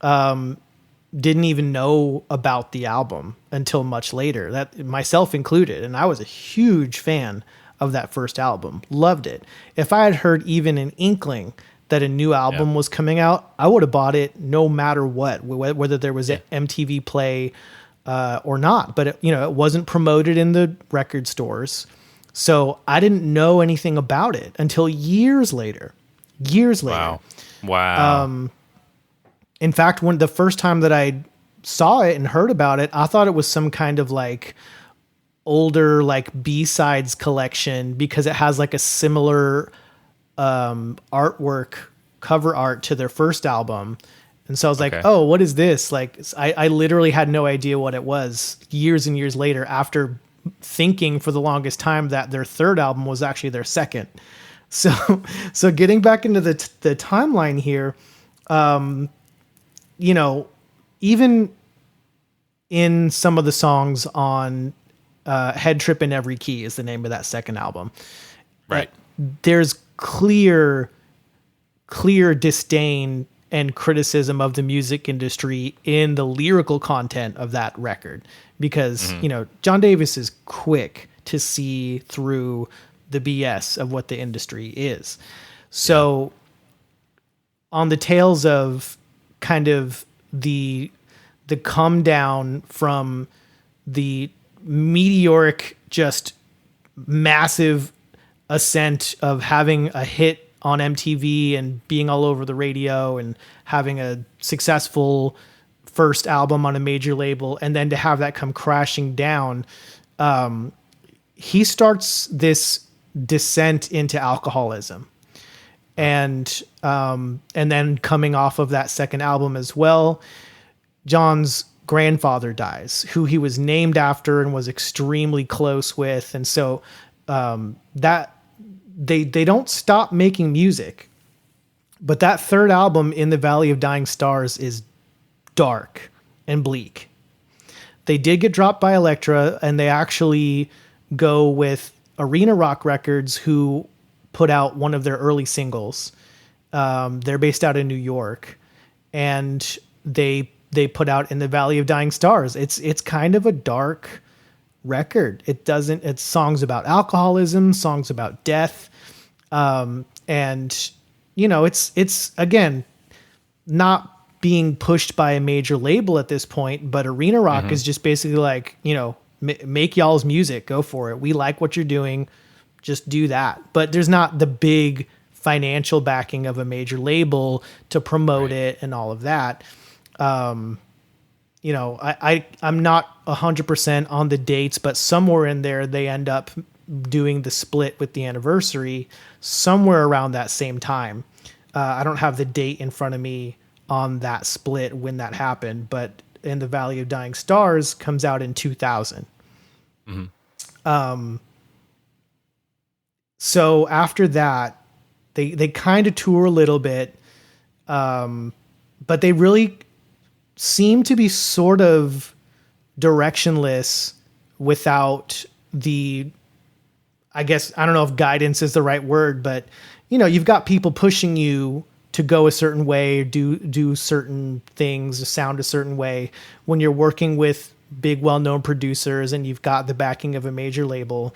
didn't even know about the album until much later, that myself included. And I was a huge fan of that first album. Loved it. If I had heard even an inkling that a new album was coming out, I would have bought it no matter what, whether there was an MTV Play or not. But it wasn't promoted in the record stores. So I didn't know anything about it until years later. Wow. In fact, when the first time that I saw it and heard about it, I thought it was some kind of like older like B-sides collection, because it has like a similar artwork, cover art to their first album. And so I was like, oh, what is this? Like, I literally had no idea what it was years and years later, after thinking for the longest time that their third album was actually their second. So getting back into the timeline here, even in some of the songs on Head Trip in Every Key is the name of that second album. Right. There's clear disdain and criticism of the music industry in the lyrical content of that record, because, John Davis is quick to see through the BS of what the industry is. So on the tails of kind of the come down from the meteoric, just massive ascent of having a hit on MTV and being all over the radio and having a successful first album on a major label, and then to have that come crashing down, he starts this descent into alcoholism. And then coming off of that second album as well, John's grandfather dies, who he was named after and was extremely close with. And so that they don't stop making music. But that third album, In the Valley of Dying Stars, is dark and bleak. They did get dropped by Elektra, and they actually go with Arena Rock Records, who put out one of their early singles. They're based out in New York, and they put out In the Valley of Dying Stars. It's kind of a dark record. It's songs about alcoholism, songs about death. And it's again, not being pushed by a major label at this point, but Arena Rock is just basically like, make y'all's music, go for it. We like what you're doing. Just do that. But there's not the big financial backing of a major label to promote it and all of that. I'm not 100% on the dates, but somewhere in there, they end up doing the split with the Anniversary somewhere around that same time. I don't have the date in front of me on that split when that happened, but In the Valley of Dying Stars comes out in 2000. So after that, they kind of tour a little bit, but they really seem to be sort of directionless without the, I guess, I don't know if guidance is the right word, but you've got people pushing you to go a certain way, do certain things, sound a certain way when you're working with big, well-known producers and you've got the backing of a major label.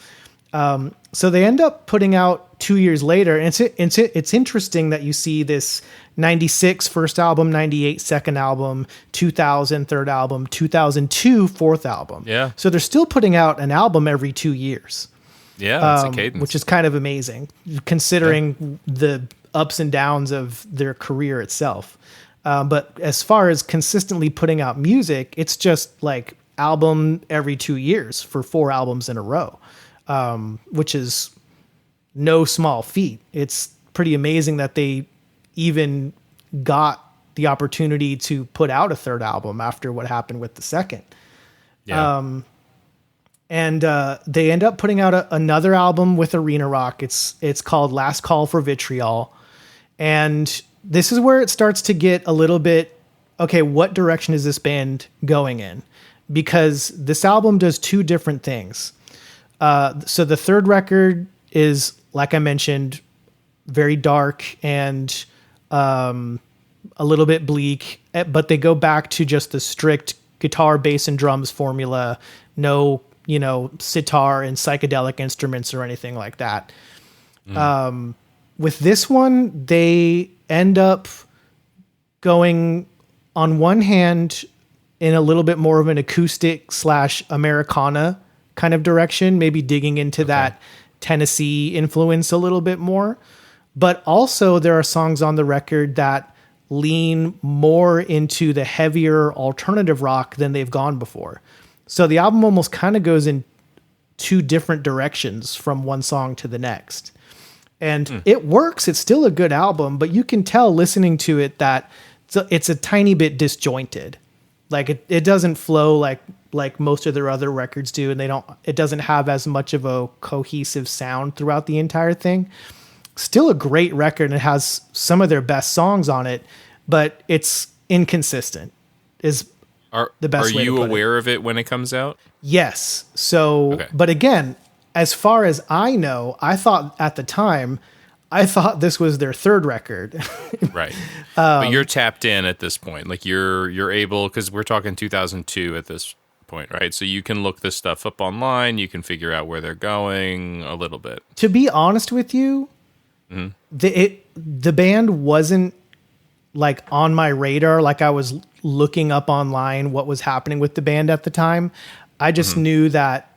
So they end up putting out 2 years later, and it's interesting that you see this 96 first album, 98 second album, 2000 third album, 2002 fourth album. Yeah. So they're still putting out an album every 2 years. Yeah, that's a cadence. Which is kind of amazing considering the ups and downs of their career itself. But as far as consistently putting out music, it's just like album every 2 years for 4 albums in a row, which is no small feat. It's pretty amazing that they even got the opportunity to put out a third album after what happened with the second. Yeah. And they end up putting out another album with Arena Rock. It's called Last Call for Vitriol. And this is where it starts to get a little bit, okay, what direction is this band going in? Because this album does 2 different things. So the third record is, like I mentioned, very dark and a little bit bleak, but they go back to just the strict guitar, bass, and drums formula. No, sitar and psychedelic instruments or anything like that. With this one, they end up going on one hand in a little bit more of an acoustic / Americana kind of direction, maybe digging into that Tennessee influence a little bit more. But also there are songs on the record that lean more into the heavier alternative rock than they've gone before. So the album almost kind of goes in 2 different directions from one song to the next. And it works. It's still a good album, but you can tell listening to it that it's a tiny bit disjointed. Like it doesn't flow like most of their other records do, and it doesn't have as much of a cohesive sound throughout the entire thing. Still a great record, and it has some of their best songs on it, but it's inconsistent is the best way to put it. Are you aware of it when it comes out? Yes. So, But again, as far as I know, I thought at the time, this was their third record. Right. But you're tapped in at this point. Like you're able, because we're talking 2002 at this point, right? So you can look this stuff up online. You can figure out where they're going a little bit. To be honest with you, the band wasn't like on my radar. Like I was looking up online what was happening with the band at the time. I just knew that,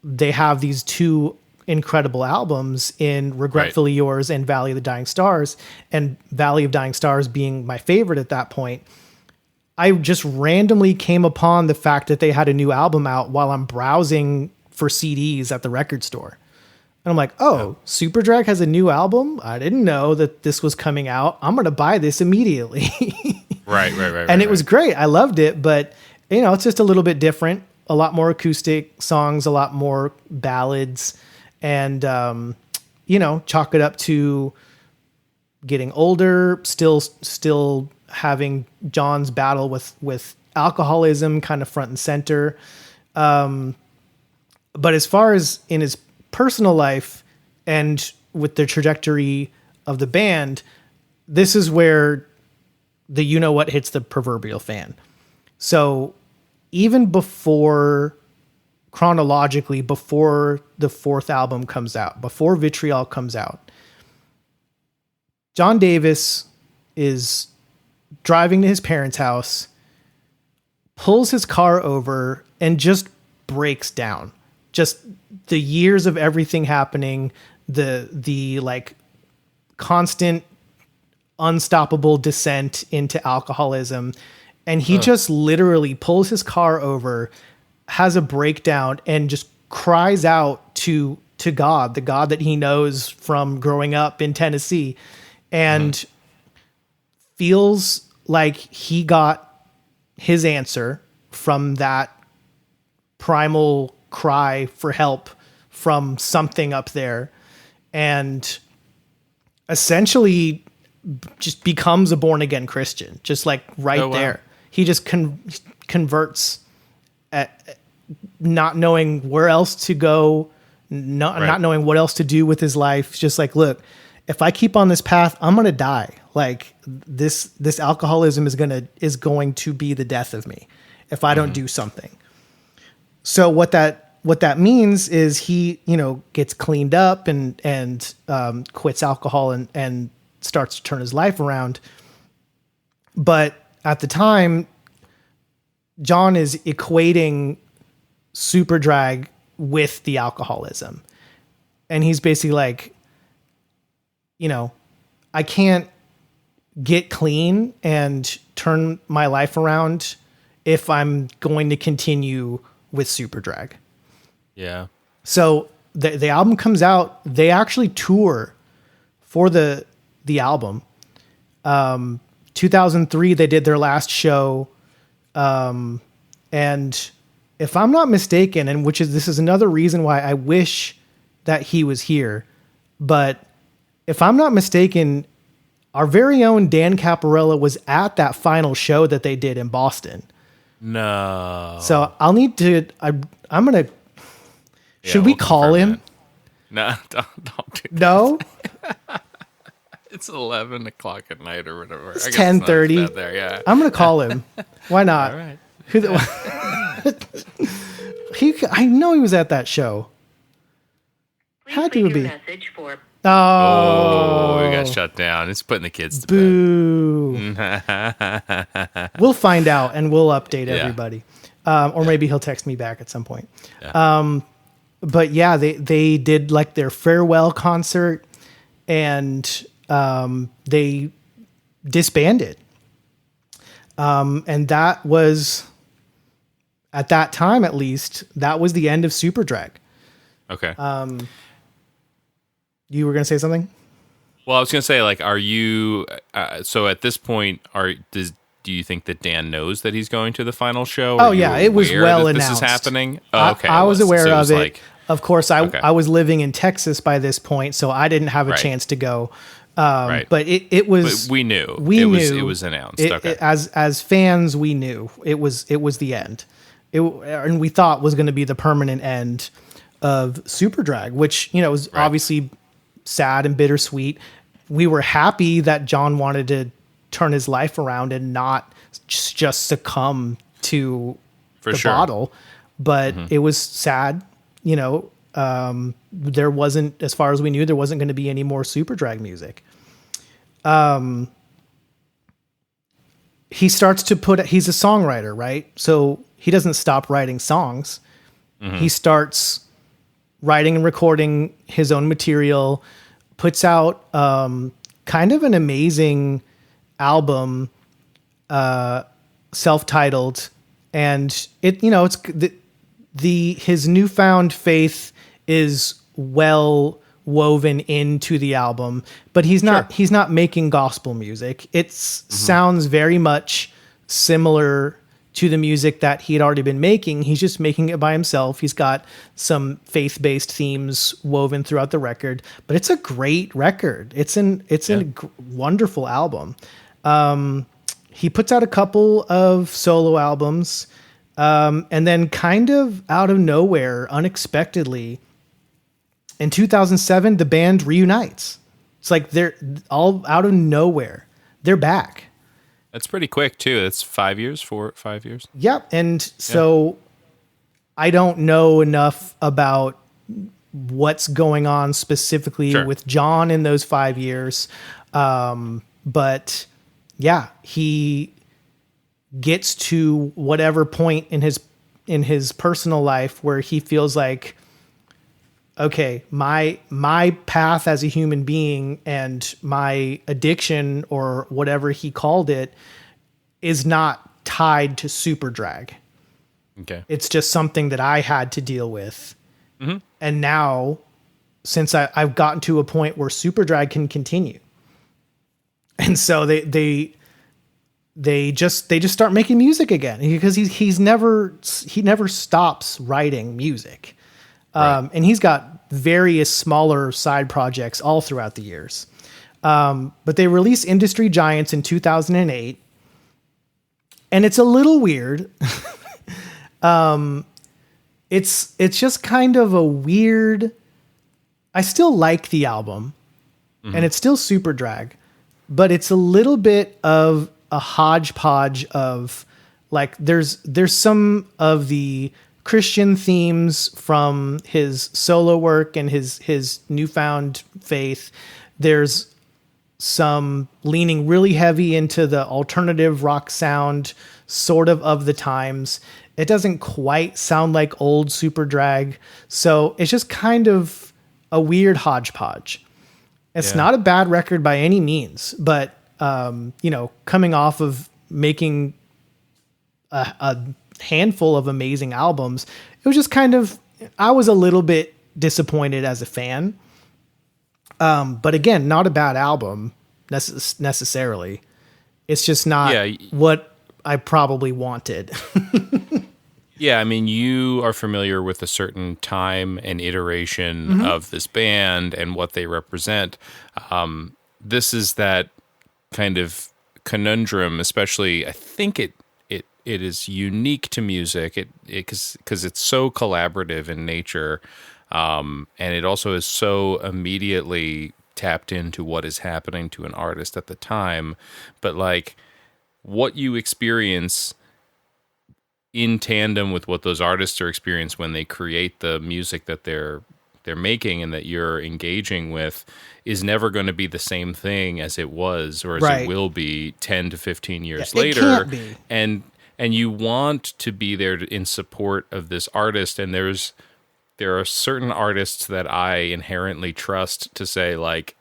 they have these 2 incredible albums in Regretfully Yours and Valley of the Dying Stars, and Valley of Dying Stars being my favorite at that point. I just randomly came upon the fact that they had a new album out while I'm browsing for CDs at the record store. And I'm like, oh, Superdrag has a new album? I didn't know that this was coming out. I'm going to buy this immediately. Right. And it was great. I loved it, but it's just a little bit different. A lot more acoustic songs, a lot more ballads, and, chalk it up to getting older, still having John's battle with alcoholism kind of front and center. But as far as in his personal life and with the trajectory of the band, this is where the what hits the proverbial fan. So even chronologically before the 4th album comes out, before Vitriol comes out, John Davis is driving to his parents' house, pulls his car over, and just breaks down. Just the years of everything happening, the like constant unstoppable descent into alcoholism. And he just literally pulls his car over, has a breakdown, and just cries out to God, the God that he knows from growing up in Tennessee, and feels like he got his answer from that primal cry for help from something up there, and essentially just becomes a born again Christian, just like there. He just converts at not knowing where else to go, not knowing what else to do with his life. It's just like, look, if I keep on this path, I'm going to die. Like this alcoholism is going to be the death of me if I don't do something. So what that means is he, gets cleaned up and quits alcohol and starts to turn his life around. But at the time, John is equating Superdrag with the alcoholism. And he's basically like, I can't get clean and turn my life around if I'm going to continue with Superdrag. Yeah. So the album comes out. They actually tour for the album. 2003, they did their last show. And if I'm not mistaken, and this is another reason why I wish that he was here, but if I'm not mistaken, our very own Dan Caparella was at that final show that they did in Boston. No. So I'll need to, I'm going to, should we call him? No, don't do that. No? It's 11 o'clock at night or whatever. It's 10:30. There, yeah. I'm going to call him. Why not? All right. I know he was at that show. Had to be. Message for Oh, we got shut down. It's putting the kids to boo. bed. We'll find out and we'll update everybody. Or maybe he'll text me back at some point. Yeah. But yeah, they did like their farewell concert and they disbanded. And that was, at that time at least, that was the end of Superdrag. Okay. You were going to say something? Well, I was going to say, like, are you, so at this point, do you think that Dan knows that he's going to the final show? Oh yeah, it was well announced. This is happening? Oh, okay. I was aware of it. Like, of course, I was living in Texas by this point, so I didn't have a chance to go. But it was. But we knew. We knew. It was announced. Okay. As fans, we knew it was the end. And we thought was going to be the permanent end of Superdrag, which was obviously sad and bittersweet. We were happy that John wanted to turn his life around and not just succumb to bottle, but it was sad. There wasn't, as far as we knew, there wasn't going to be any more Superdrag music. He starts to he's a songwriter, right? So he doesn't stop writing songs. He starts writing and recording his own material, puts out kind of an amazing album, self-titled, and it's his newfound faith is well woven into the album, but he's not making gospel music. It sounds very much similar to the music that he had already been making. He's just making it by himself. He's got some faith-based themes woven throughout the record, but it's a great record. It's a wonderful album. He puts out a couple of solo albums, and then kind of out of nowhere, unexpectedly, in 2007, the band reunites. It's like they're all out of nowhere. They're back. That's pretty quick too. That's 5 years, 5 years. Yep. And so I don't know enough about what's going on specifically with John in those 5 years. But yeah, he gets to whatever point in his personal life where he feels like, okay, my path as a human being and my addiction, or whatever he called it, is not tied to Superdrag. Okay. It's just something that I had to deal with. Mm-hmm. And now, since I've gotten to a point where Superdrag can continue. And so they they just start making music again, because he never stops writing music. Right. And he's got various smaller side projects all throughout the years. But they released Industry Giants in 2008, and it's a little weird. It's just kind of a weird. I still like the album, and it's still Superdrag, but it's a little bit of a hodgepodge of, like, there's some of the Christian themes from his solo work and his newfound faith. There's some leaning really heavy into the alternative rock sound, sort of the times. It doesn't quite sound like old Superdrag. So it's just kind of a weird hodgepodge. It's not a bad record by any means, but, coming off of making a handful of amazing albums, it was just kind of, I was a little bit disappointed as a fan. But again, not a bad album necessarily. It's just not what I probably wanted. Yeah, I mean, you are familiar with a certain time and iteration of this band and what they represent. This is that kind of conundrum, especially, I think it is unique to music because it's so collaborative in nature. And it also is so immediately tapped into what is happening to an artist at the time. But like what you experience in tandem with what those artists are experiencing when they create the music that they're making and that you're engaging with is never going to be the same thing as it was or as it will be 10 to 15 years later. It can't be. And you want to be there in support of this artist, and there are certain artists that I inherently trust to say, like,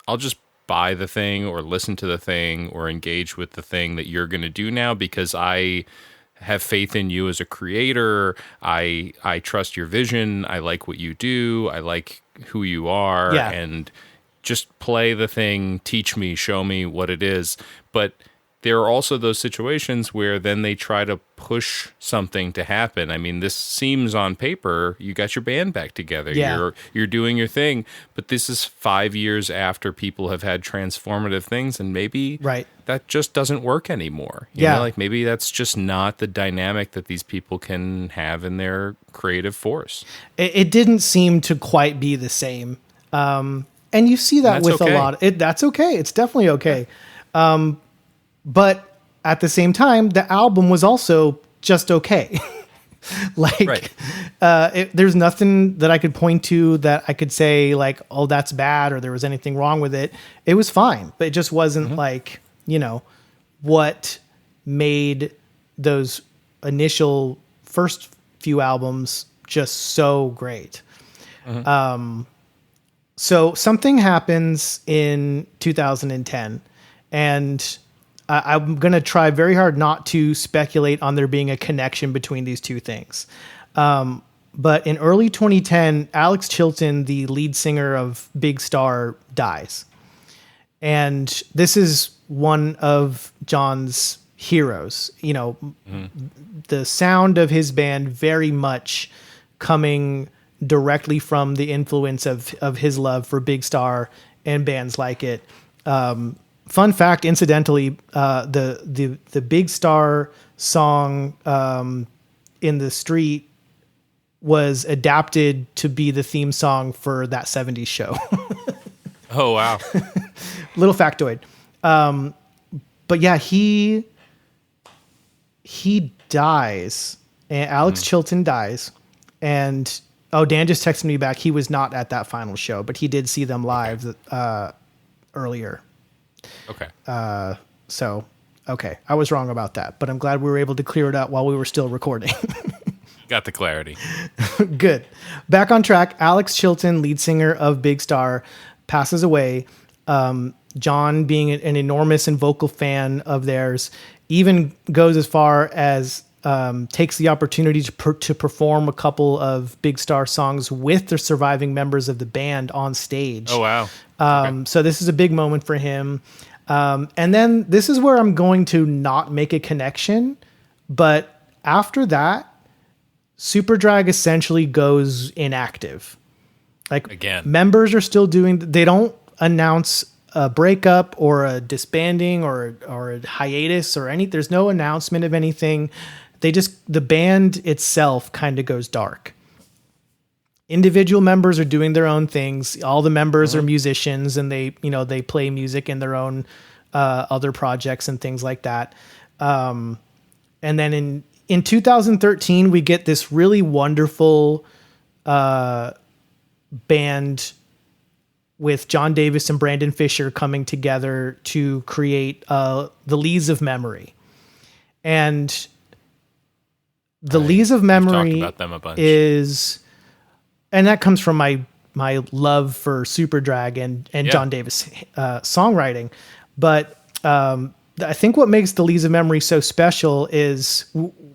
I'll just buy the thing or listen to the thing or engage with the thing that you're going to do now because I have faith in you as a creator. I trust your vision. I like what you do. I like who you are. Yeah. And just play the thing, teach me, show me what it is. But there are also those situations where then they try to push something to happen. I mean, this seems on paper, you got your band back together. Yeah. You're doing your thing, but this is 5 years after people have had transformative things, and maybe that just doesn't work anymore. You know, like maybe that's just not the dynamic that these people can have in their creative force. It didn't seem to quite be the same. And you see that with a lot. That's okay. It's definitely okay. But at the same time, the album was also just okay. There's nothing that I could point to that I could say like, oh, that's bad, or there was anything wrong with it. It was fine, but it just wasn't like, what made those initial first few albums just so great. So something happens in 2010, and I'm going to try very hard not to speculate on there being a connection between these two things. But in early 2010, Alex Chilton, the lead singer of Big Star, dies. And this is one of John's heroes. The sound of his band very much coming directly from the influence of his love for Big Star and bands like it. Fun fact, incidentally, the Big Star song In the Street was adapted to be the theme song for That 70s Show. Oh, wow. Little factoid. But yeah, he dies, and Alex Chilton dies. And, Dan just texted me back. He was not at that final show, but he did see them live earlier. Okay. I was wrong about that, but I'm glad we were able to clear it up while we were still recording. Got the clarity. Good. Back on track. Alex Chilton, lead singer of Big Star, passes away. John, being an enormous and vocal fan of theirs, even goes as far as takes the opportunity to perform a couple of Big Star songs with the surviving members of the band on stage. Oh, wow. So this is a big moment for him. And then this is where I'm going to not make a connection, but after that, Superdrag essentially goes inactive. Like Again. members are still they don't announce a breakup or a disbanding or a hiatus or any, there's no announcement of anything. The band itself kind of goes dark. Individual members are doing their own things. All the members are musicians and they play music in their own other projects and things like that. And then in 2013, we get this really wonderful band with John Davis and Brandon Fisher coming together to create the Lees of Memory. And the Lees of Memory talked about them a bunch. And that comes from my love for Superdrag and John Davis songwriting. But I think what makes the Lees of Memory so special is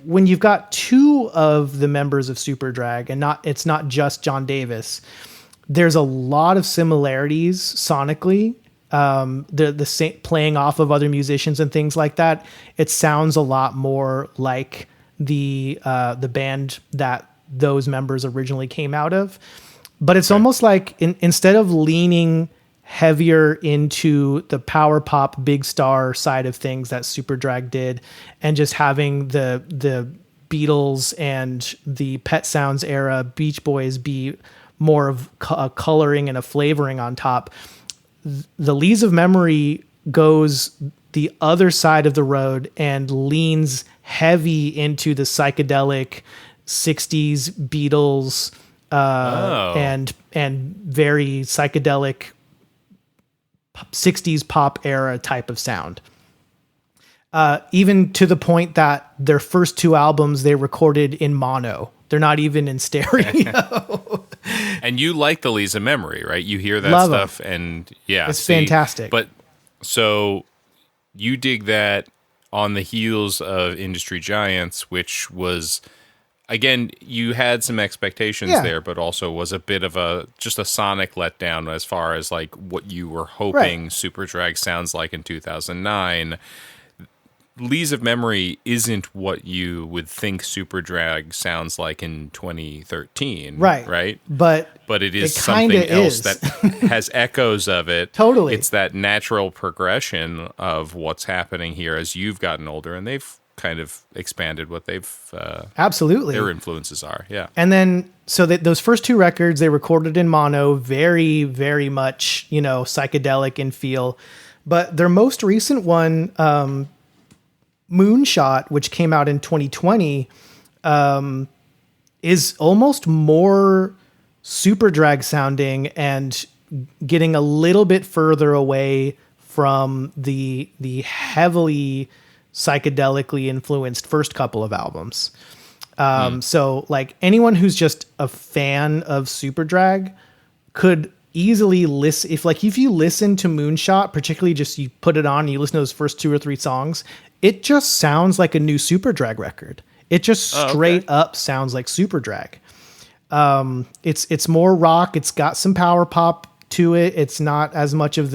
when you've got two of the members of Superdrag, and it's not just John Davis. There's a lot of similarities sonically. The same, playing off of other musicians and things like that. It sounds a lot more like the band that those members originally came out of. But it's almost like instead of leaning heavier into the power pop big star side of things that Superdrag did, and just having the Beatles and the Pet Sounds era Beach Boys be more of a coloring and a flavoring on top, the Lees of Memory goes the other side of the road and leans heavy into the psychedelic 60s Beatles and very psychedelic 60s pop era type of sound. Even to the point that their first two albums they recorded in mono. They're not even in stereo. And you like the Lees of Memory, right? You hear that Love stuff and it's fantastic. But so you dig that on the heels of Industry Giants, which was, again, you had some expectations there, but also was a bit of just a sonic letdown as far as like what you were hoping Superdrag sounds like in 2009. Lees of Memory isn't what you would think Superdrag sounds like in 2013, right? But it is something else that has echoes of it. Totally. It's that natural progression of what's happening here as you've gotten older, and they've kind of expanded what they've absolutely their influences are. Yeah. And then so those first two records they recorded in mono, very, very much, psychedelic in feel. But their most recent one, Moonshot, which came out in 2020, is almost more Superdrag sounding and getting a little bit further away from the heavily psychedelically influenced first couple of albums. So like anyone who's just a fan of Superdrag could easily listen. If you listen to Moonshot, particularly just you put it on and you listen to those first two or three songs, it just sounds like a new Superdrag record. It just straight up sounds like Superdrag. It's more rock. It's got some power pop to it. It's not as much of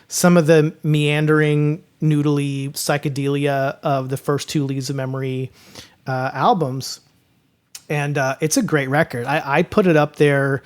some of the meandering, noodly psychedelia of the first two Lees of Memory albums. And it's a great record. I put it up there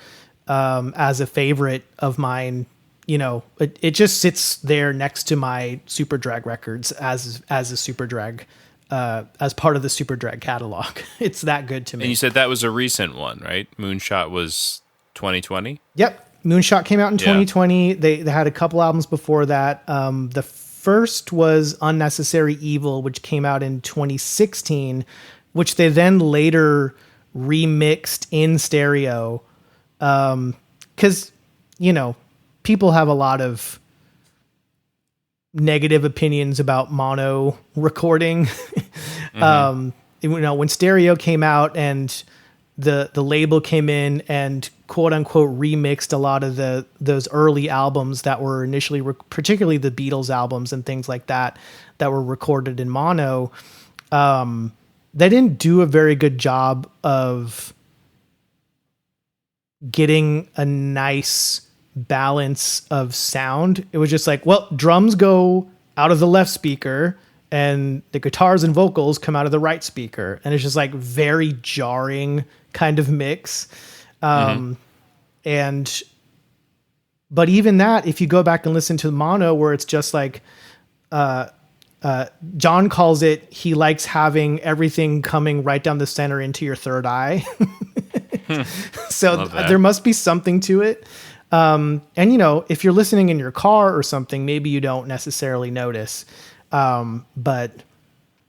as a favorite of mine. It just sits there next to my Superdrag records as a Superdrag, as part of the Superdrag catalog. It's that good to me. And you said that was a recent one, right? Moonshot was 2020? Yep. Moonshot came out in 2020. They had a couple albums before that. The first was Unnecessary Evil, which came out in 2016, which they then later remixed in stereo. 'Cause, people have a lot of negative opinions about mono recording. When stereo came out and the label came in and quote unquote remixed a lot of those early albums that were initially, particularly the Beatles albums and things like that were recorded in mono. They didn't do a very good job of getting a nice balance of sound. It was just like, well, drums go out of the left speaker and the guitars and vocals come out of the right speaker. And it's just like very jarring kind of mix. And, but even that, if you go back and listen to the mono where it's just like, John calls it, he likes having everything coming right down the center into your third eye. So there must be something to it. And you know, if you're listening in your car or something, maybe you don't necessarily notice. But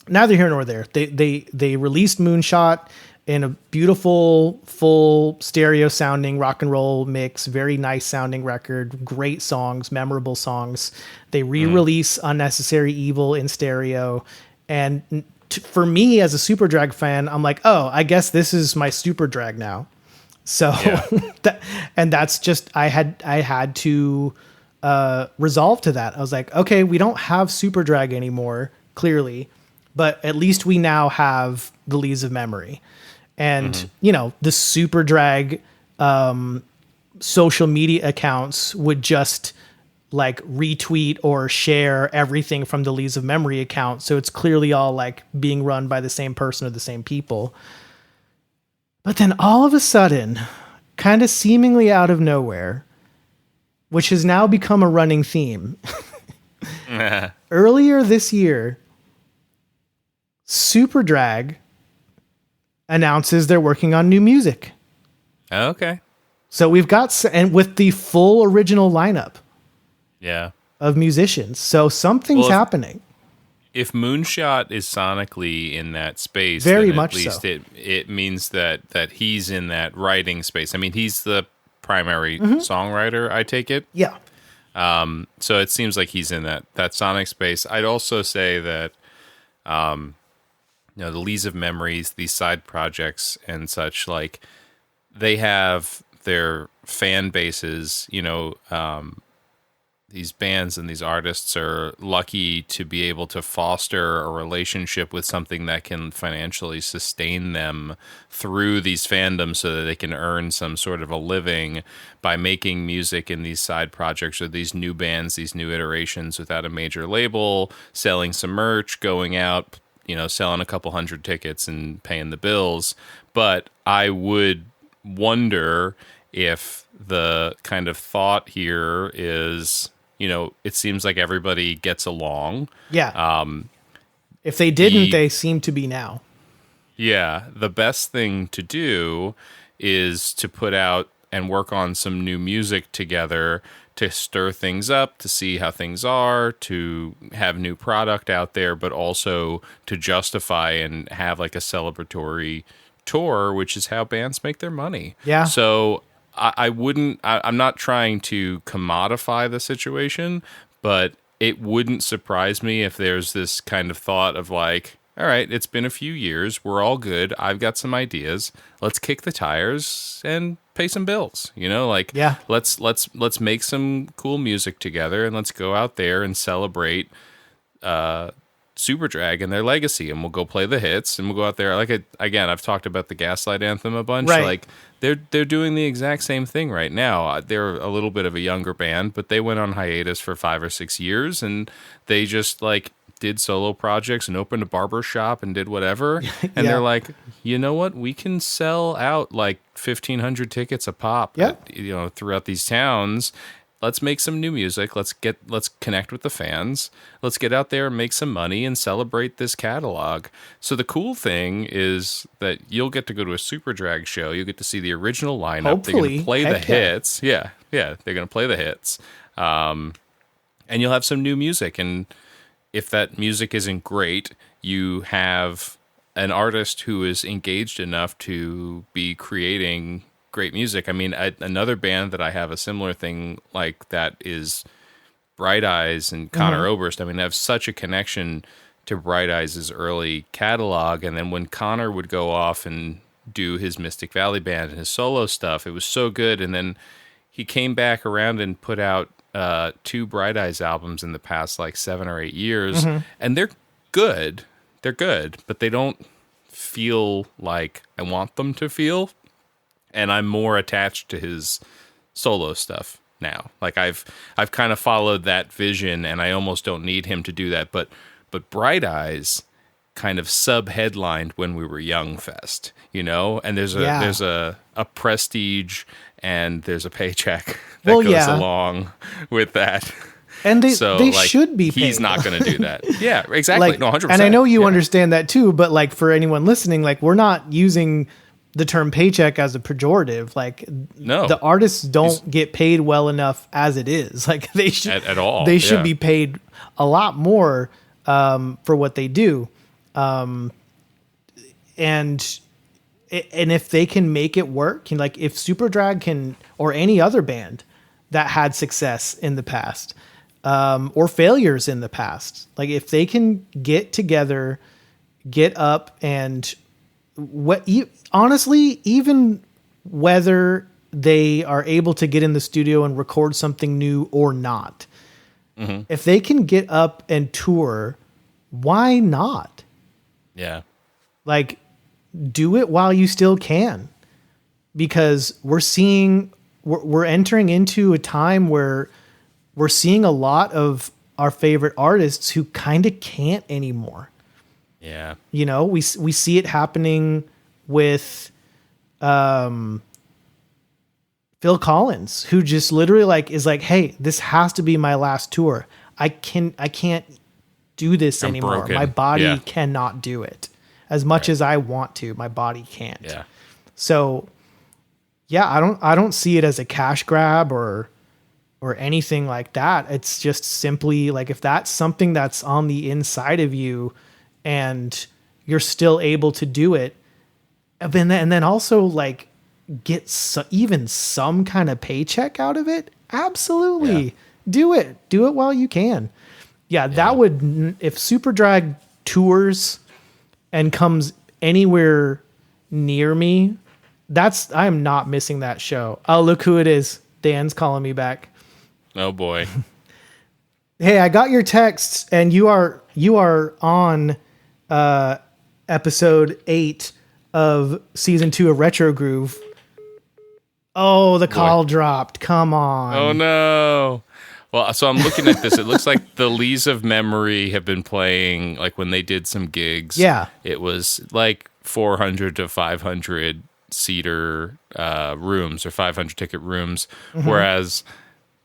neither here nor there. They released Moonshot in a beautiful, full stereo sounding rock and roll mix, very nice sounding record, great songs, memorable songs. They re-release Unnecessary Evil in stereo. And for me as a Superdrag fan, I'm like, oh, I guess this is my Superdrag now. So, and that's just, I had to resolve to that. I was like, okay, we don't have Superdrag anymore, clearly, but at least we now have the Leaves of Memory. And, you know, the Superdrag social media accounts would just like retweet or share everything from the Leaves of Memory account. So it's clearly all like being run by the same person or the same people. But then all of a sudden, kind of seemingly out of nowhere, which has now become a running theme, earlier this year, Superdrag announces they're working on new music. Okay. So we've got, and with the full original lineup of musicians. So something's happening. If Moonshot is sonically in that space, very then much at least so. It means that he's in that writing space. I mean, he's the primary songwriter, I take it. Yeah. So it seems like he's in that sonic space. I'd also say that, you know, the Leaves of Memories, these side projects and such, like they have their fan bases, you know, these bands and these artists are lucky to be able to foster a relationship with something that can financially sustain them through these fandoms so that they can earn some sort of a living by making music in these side projects or these new bands, these new iterations without a major label, selling some merch, going out, you know, selling a couple hundred tickets and paying the bills. But I would wonder if the kind of thought here is, you know, it seems like everybody gets along. Yeah. If they didn't, they seem to be now. Yeah. The best thing to do is to put out and work on some new music together to stir things up, to see how things are, to have new product out there, but also to justify and have like a celebratory tour, which is how bands make their money. Yeah. So I'm not trying to commodify the situation, but it wouldn't surprise me if there's this kind of thought of like, all right, it's been a few years. We're all good. I've got some ideas. Let's kick the tires and pay some bills. You know, like, let's make some cool music together and let's go out there and celebrate Superdrag and their legacy. And we'll go play the hits and we'll go out there. Like, again, I've talked about the Gaslight Anthem a bunch. Right. Like, they're doing the exact same thing right now. They're a little bit of a younger band, but they went on hiatus for 5 or 6 years and they just like did solo projects and opened a barber shop and did whatever. And they're like, you know what? We can sell out like 1,500 tickets a pop, you know, throughout these towns. Let's make some new music. Let's connect with the fans. Let's get out there and make some money and celebrate this catalog. So the cool thing is that you'll get to go to a Superdrag show. You'll get to see the original lineup. Hopefully. They're going to play the hits. Yeah. They're going to play the hits. And you'll have some new music. And if that music isn't great, you have an artist who is engaged enough to be creating great music. I mean, another band that I have a similar thing like that is Bright Eyes and Conor Oberst. I mean, I have such a connection to Bright Eyes' early catalog. And then when Conor would go off and do his Mystic Valley Band and his solo stuff, it was so good. And then he came back around and put out 2 Bright Eyes albums in the past like 7 or 8 years, and they're good. They're good, but they don't feel like I want them to feel. And I'm more attached to his solo stuff. now. Like I've kind of followed that vision, and I almost don't need him to do that. But Bright Eyes kind of sub-headlined When We Were Young Fest, you know? And there's a prestige and there's a paycheck that goes along with that. And they should be paid. He's not going to do that. Yeah, exactly. Like, no, 100%. And I know you understand that too, but like for anyone listening, like we're not using the term paycheck as a pejorative. Like the artists don't get paid well enough as it is. Like they should at all. They should be paid a lot more for what they do. And if they can make it work, like if Superdrag can, or any other band that had success in the past, or failures in the past, like if they can get together, get up, and honestly, even whether they are able to get in the studio and record something new or not, if they can get up and tour, why not? Yeah. Like, do it while you still can, because we're entering into a time where we're seeing a lot of our favorite artists who kind of can't anymore. Yeah. You know, we see it happening with Phil Collins, who just literally is like, hey, this has to be my last tour. I can't do this anymore. Broken. My body cannot do it. As much as I want to, my body can't. Yeah. So, yeah, I don't see it as a cash grab or anything like that. It's just simply like, if that's something that's on the inside of you and you're still able to do it, and then also like get even some kind of paycheck out of it, absolutely do it while you can. Yeah, that would, if Superdrag tours and comes anywhere near me, I am not missing that show. Oh, look who it is. Dan's calling me back. Oh boy. Hey, I got your texts, and you are on episode 8 of season 2 of Retro Groove. Oh, the call dropped. Come on. Oh no. Well, so I'm looking at this. It looks like the Lees of Memory have been playing, like when they did some gigs. Yeah. It was like 400 to 500 seater rooms, or 500 ticket rooms, whereas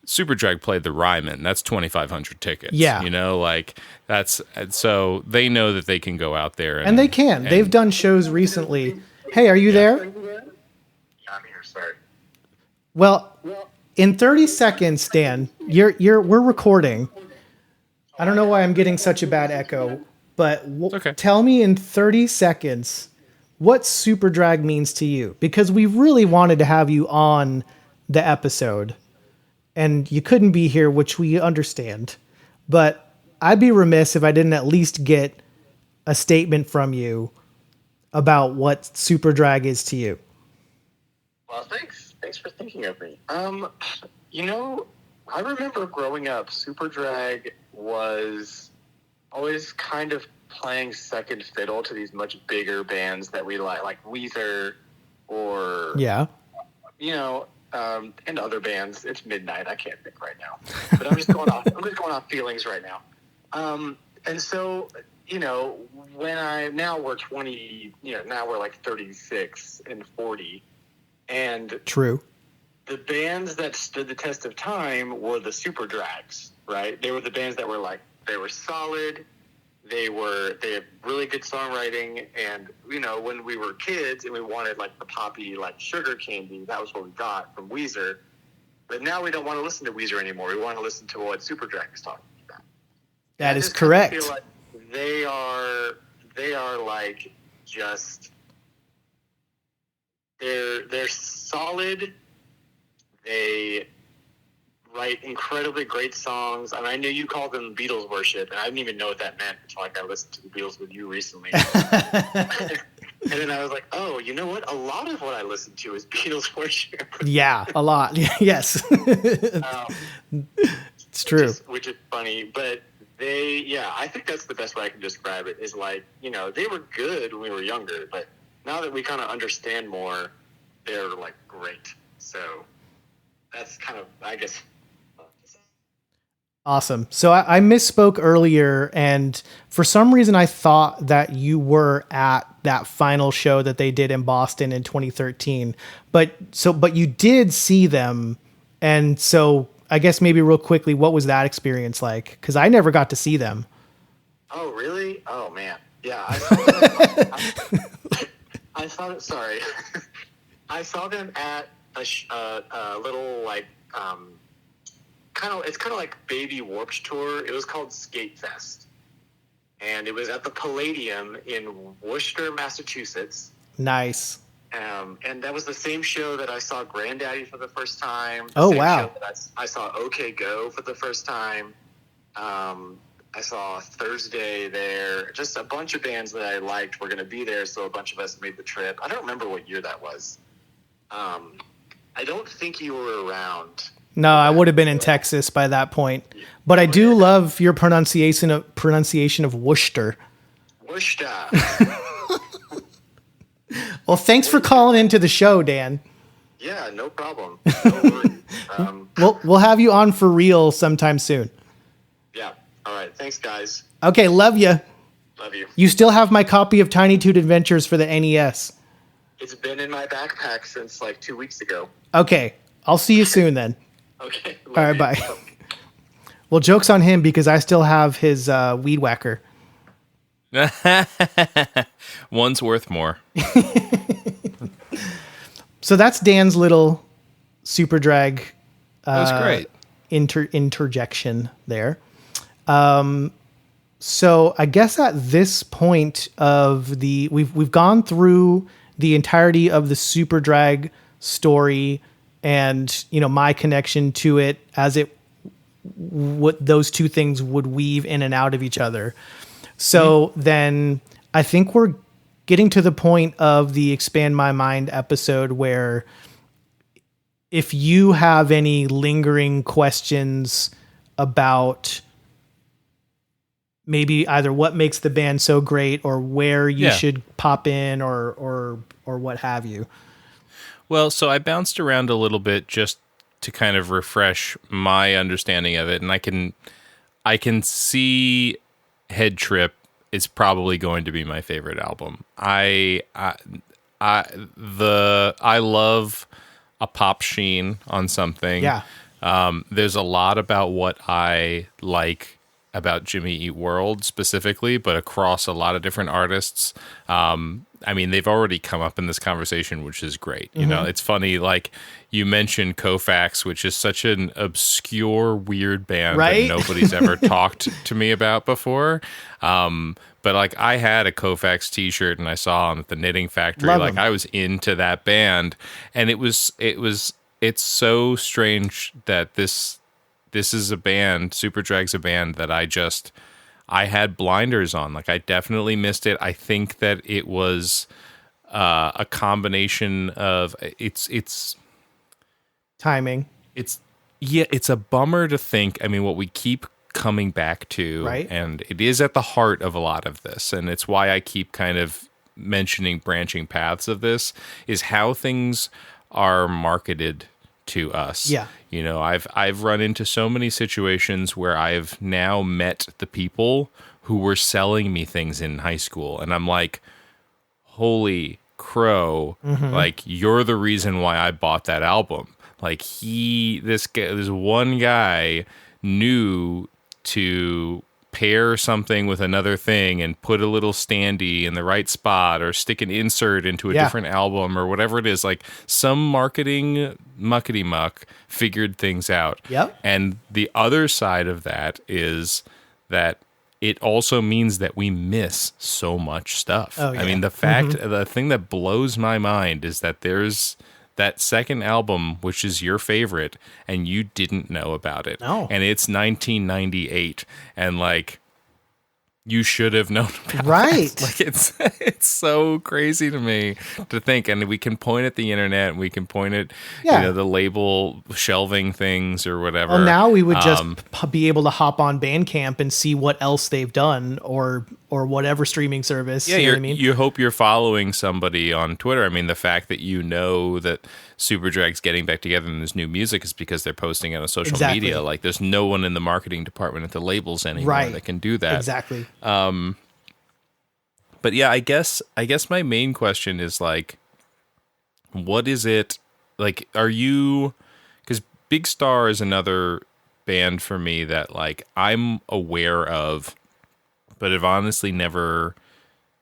Superdrag played the Ryman. That's 2,500 tickets. Yeah. You know, like that's, so they know that they can go out there. And they can. They've done shows recently. Hey, are you there? I'm here, sorry. Well, in 30 seconds, Dan, we're recording. I don't know why I'm getting such a bad echo, but tell me in 30 seconds what Superdrag means to you, because we really wanted to have you on the episode and you couldn't be here, which we understand, but I'd be remiss if I didn't at least get a statement from you about what Superdrag is to you. Well, thanks for thinking of me. You know, I remember growing up, Superdrag was always kind of playing second fiddle to these much bigger bands that we like Weezer or you know, and other bands. It's midnight. I can't think right now, but I'm just going off feelings right now. And so, you know, now we're 20, you know, now we're like 36 and 40, and True. The bands that stood the test of time were the Superdrags, right? They were the bands that were like, they were solid. They had really good songwriting, and you know, when we were kids and we wanted like the poppy, like sugar candy, that was what we got from Weezer. But now we don't want to listen to Weezer anymore. We want to listen to what Superdrag is talking about. That is correct. I feel like they are like just they're solid. They write incredibly great songs. I mean, I knew you called them Beatles worship, and I didn't even know what that meant until I listened to the Beatles with you recently. And then I was like, oh, you know what? A lot of what I listen to is Beatles worship. Yeah, a lot. Yes. It's true. Which is funny. But I think that's the best way I can describe it, is like, you know, they were good when we were younger, but now that we kind of understand more, they're like great. So that's kind of, I guess. Awesome. So I misspoke earlier, and for some reason I thought that you were at that final show that they did in Boston in 2013. But you did see them, and so I guess maybe real quickly, what was that experience like? Because I never got to see them. Oh, really? Oh, man. Yeah, I saw them. I saw it. Sorry, I saw them at a little like it's kind of like Baby Warped Tour. It was called Skate Fest, and it was at the Palladium in Worcester, Massachusetts. Nice. And that was the same show that I saw Granddaddy for the first time. Oh, Same wow. show that I saw OK Go for the first time. I saw Thursday there. Just a bunch of bands that I liked were going to be there, so a bunch of us made the trip. I don't remember what year that was. I don't think you were around. No, I would have been in Texas by that point. But I do love your pronunciation of Worcester. Worcester. Well, thanks for calling into the show, Dan. Yeah, no problem. No worries. We'll have you on for real sometime soon. Yeah. All right. Thanks, guys. Okay, love you. Love you. You still have my copy of Tiny Toon Adventures for the NES. It's been in my backpack since like 2 weeks ago. Okay, I'll see you soon then. Okay. All right, bye. Well, joke's on him because I still have his weed whacker. One's worth more. So that's Dan's little Superdrag. That was great. Interjection there. So I guess at this point of we've gone through the entirety of the Superdrag story and, my connection to it as what those two things would weave in and out of each other. So then I think we're getting to the point of the Expand My Mind episode where if you have any lingering questions about maybe either what makes the band so great or where you should pop in or what have you. Well, so I bounced around a little bit just to kind of refresh my understanding of it, and I can see Head Trip is probably going to be my favorite album. I love a pop sheen on something. Yeah. There's a lot about what I like about Jimmy Eat World specifically, but across a lot of different artists. They've already come up in this conversation, which is great. You know, it's funny, like you mentioned Koufax, which is such an obscure, weird band right? that nobody's ever talked to me about before. But like I had a Koufax t-shirt and I saw them at the Knitting Factory. Love like 'em. I was into that band, and it's so strange that this is a band, Superdrag's a band that I had blinders on. Like I definitely missed it. I think that it was a combination of it's Timing. it's a bummer to think. I mean, what we keep coming back to, right? And it is at the heart of a lot of this, and it's why I keep kind of mentioning branching paths of this, is how things are marketed to us. Yeah. I've run into so many situations where I've now met the people who were selling me things in high school, and I'm like, holy crow, like you're the reason why I bought that album. Like this one guy knew to pair something with another thing and put a little standee in the right spot or stick an insert into a different album or whatever it is. Like some marketing muckety muck figured things out. Yep. And the other side of that is that it also means that we miss so much stuff. Oh, yeah. I mean, the thing that blows my mind is that there's that second album, which is your favorite, and you didn't know about it. No. And it's 1998, and like you should have known about right. it. Like it's so crazy to me to think. And we can point at the internet, and we can point at the label shelving things or whatever. Well, now we would just be able to hop on Bandcamp and see what else they've done, or or whatever streaming service. Yeah, you know what I mean? you hope you're following somebody on Twitter. I mean, the fact that you know that Superdrag's getting back together and there's new music is because they're posting it on social Exactly. media. Like, there's no one in the marketing department at the labels anymore Right. that can do that. Exactly. But yeah, I guess my main question is like, what is it like? Are you? Because Big Star is another band for me that like I'm aware of, but have honestly never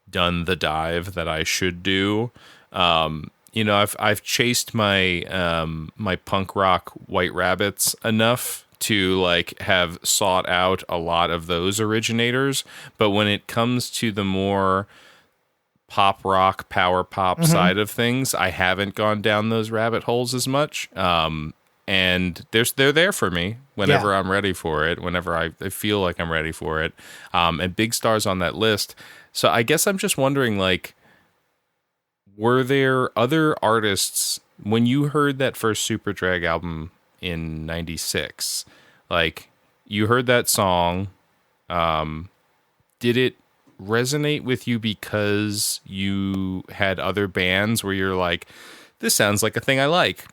done the dive that I should do. I've chased my my punk rock White Rabbits enough to like have sought out a lot of those originators, but when it comes to the more pop rock, power pop side of things, I haven't gone down those rabbit holes as much. And they're there for me whenever I'm ready for it, whenever I feel like I'm ready for it. And Big Star's on that list. So I guess I'm just wondering, like, were there other artists when you heard that first Superdrag album in '96? Like, you heard that song, did it resonate with you because you had other bands where you're like, this sounds like a thing I like?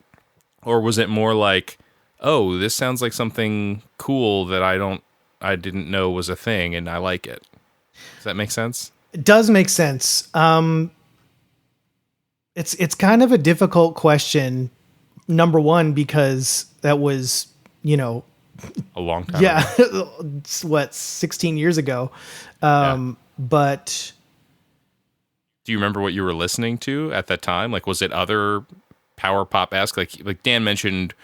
Or was it more like, oh, this sounds like something cool that I didn't know was a thing and I like it? Does that make sense? It does make sense. It's kind of a difficult question. Number one, because that was, A long time ago. It's what, 16 years ago. But do you remember what you were listening to at that time? Like, was it other power pop-esque? Like Dan mentioned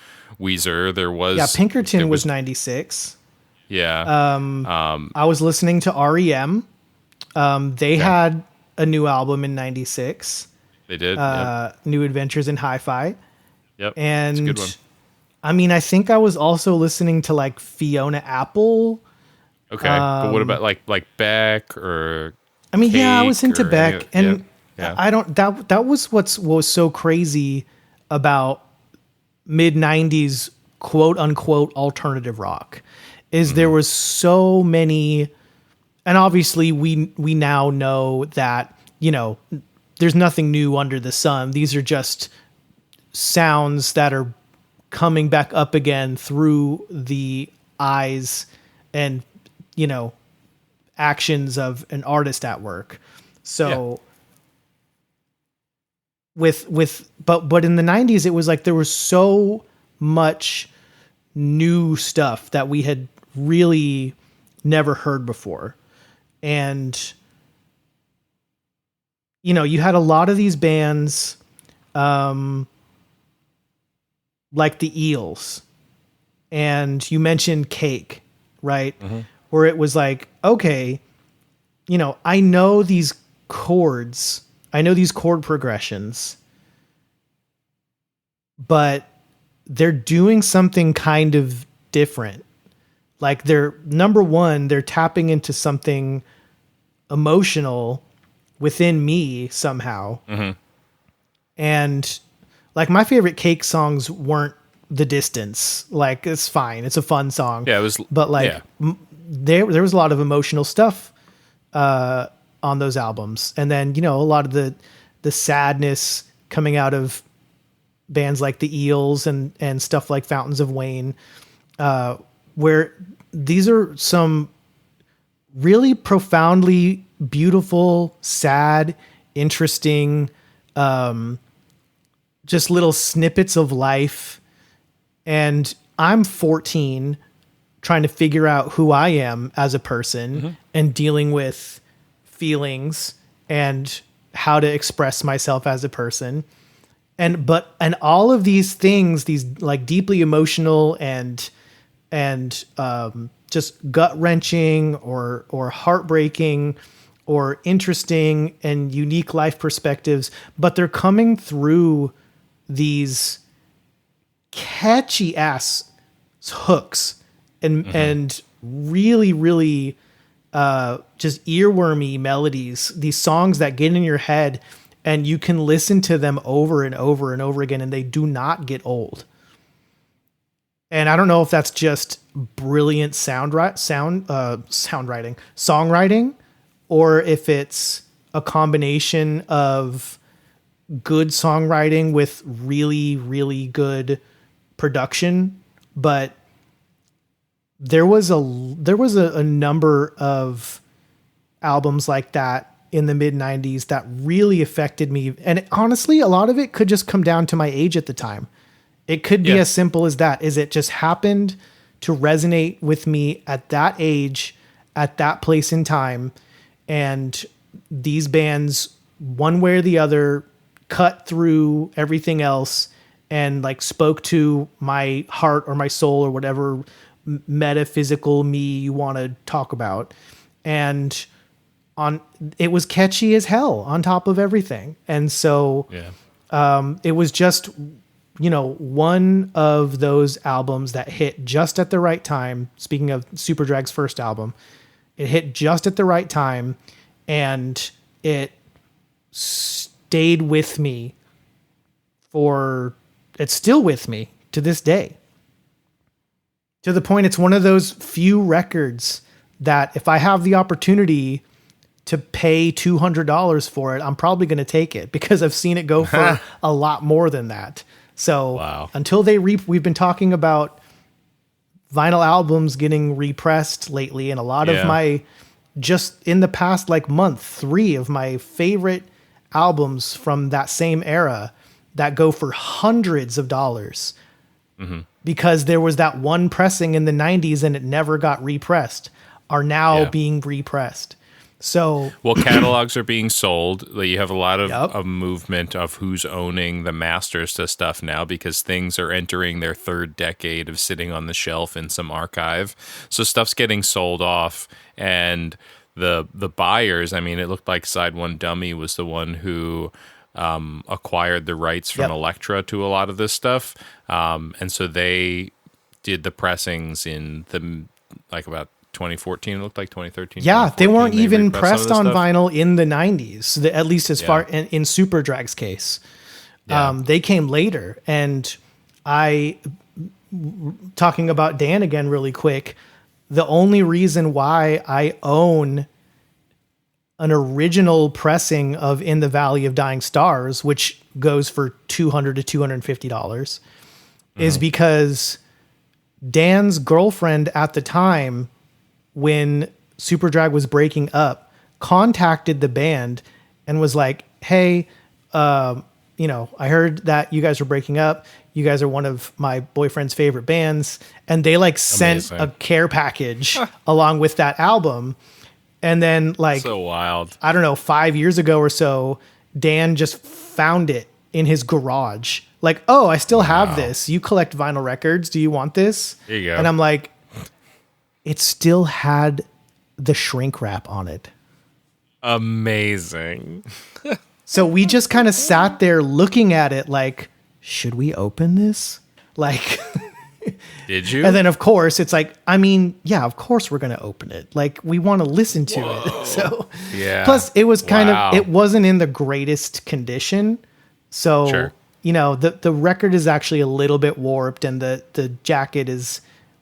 Weezer. There was Pinkerton was 96. Yeah. I was listening to REM. They had a new album in 96. They did. New Adventures in Hi-Fi. Yep. And it's a good one. I mean, I think I was also listening to like Fiona Apple. Okay. But what about like Beck or I mean, I Cake was into or Beck, any- and yeah. I don't. That was what was so crazy about mid '90s quote unquote alternative rock, is there was so many, and obviously we now know that there's nothing new under the sun. These are just sounds that are coming back up again through the eyes and actions of an artist at work. So but in the 90s it was like there was so much new stuff that we had really never heard before. And you had a lot of these bands like the Eels, and you mentioned Cake, right? Mm-hmm. Where it was like, okay, I know these chords, I know these chord progressions, but they're doing something kind of different. Like they're tapping into something emotional within me somehow. Mm-hmm. And like my favorite Cake songs weren't The Distance. Like it's fine. It's a fun song. Yeah, it was. But like there was a lot of emotional stuff on those albums. And then, a lot of the sadness coming out of bands like the Eels and stuff like Fountains of Wayne, where these are some really profoundly beautiful, sad, interesting, just little snippets of life. And I'm 14 trying to figure out who I am as a person and dealing with feelings and how to express myself as a person. And all of these things, these like deeply emotional and just gut wrenching or heartbreaking or interesting and unique life perspectives, but they're coming through these catchy ass hooks and really, really just earwormy melodies, these songs that get in your head and you can listen to them over and over and over again and they do not get old. And I don't know if that's just brilliant songwriting, or if it's a combination of good songwriting with really, really good production. But there was a number of albums like that in the mid 90s that really affected me. And honestly, a lot of it could just come down to my age at the time. It could be as simple as that. Is it just happened to resonate with me at that age, at that place in time. And these bands, one way or the other, cut through everything else and like spoke to my heart or my soul or whatever metaphysical me you want to talk about. And it was catchy as hell on top of everything. And so it was just, one of those albums that hit just at the right time. Speaking of Superdrag's first album, it hit just at the right time, and it stayed with me it's still with me to this day. To the point, it's one of those few records that if I have the opportunity to pay $200 for it, I'm probably going to take it because I've seen it go for a lot more than that. So until we've been talking about vinyl albums getting repressed lately, and a lot of my, just in the past month, 3 of my favorite albums from that same era that go for hundreds of dollars because there was that one pressing in the 90s and it never got repressed are now being repressed. So catalogs are being sold. You have a lot of a movement of who's owning the masters to stuff now because things are entering their 3rd decade of sitting on the shelf in some archive. So stuff's getting sold off, and the buyers, I mean, it looked like Side One Dummy was the one who acquired the rights from Elektra to a lot of this stuff. And so they did the pressings in about 2014. It looked like 2013. Yeah, they weren't even pressed on vinyl in the 90s, at least as far in Superdrag's case. They came later. And talking about Dan again really quick, the only reason why I own an original pressing of In the Valley of Dying Stars, which goes for $200 to $250, is because Dan's girlfriend at the time, when Superdrag was breaking up, contacted the band and was like, hey, I heard that you guys were breaking up. You guys are one of my boyfriend's favorite bands. And they sent a care package along with that album. And then so wild. I don't know, 5 years ago or so, Dan just found it in his garage. I still have this. You collect vinyl records. Do you want this? There you go. And I'm like, it still had the shrink wrap on it. Amazing. So we just kind of sat there looking at it should we open this? Did you? And then of course it's of course we're going to open it. We want to listen to it. So plus it was it wasn't in the greatest condition. So, sure. The record is actually a little bit warped and the jacket is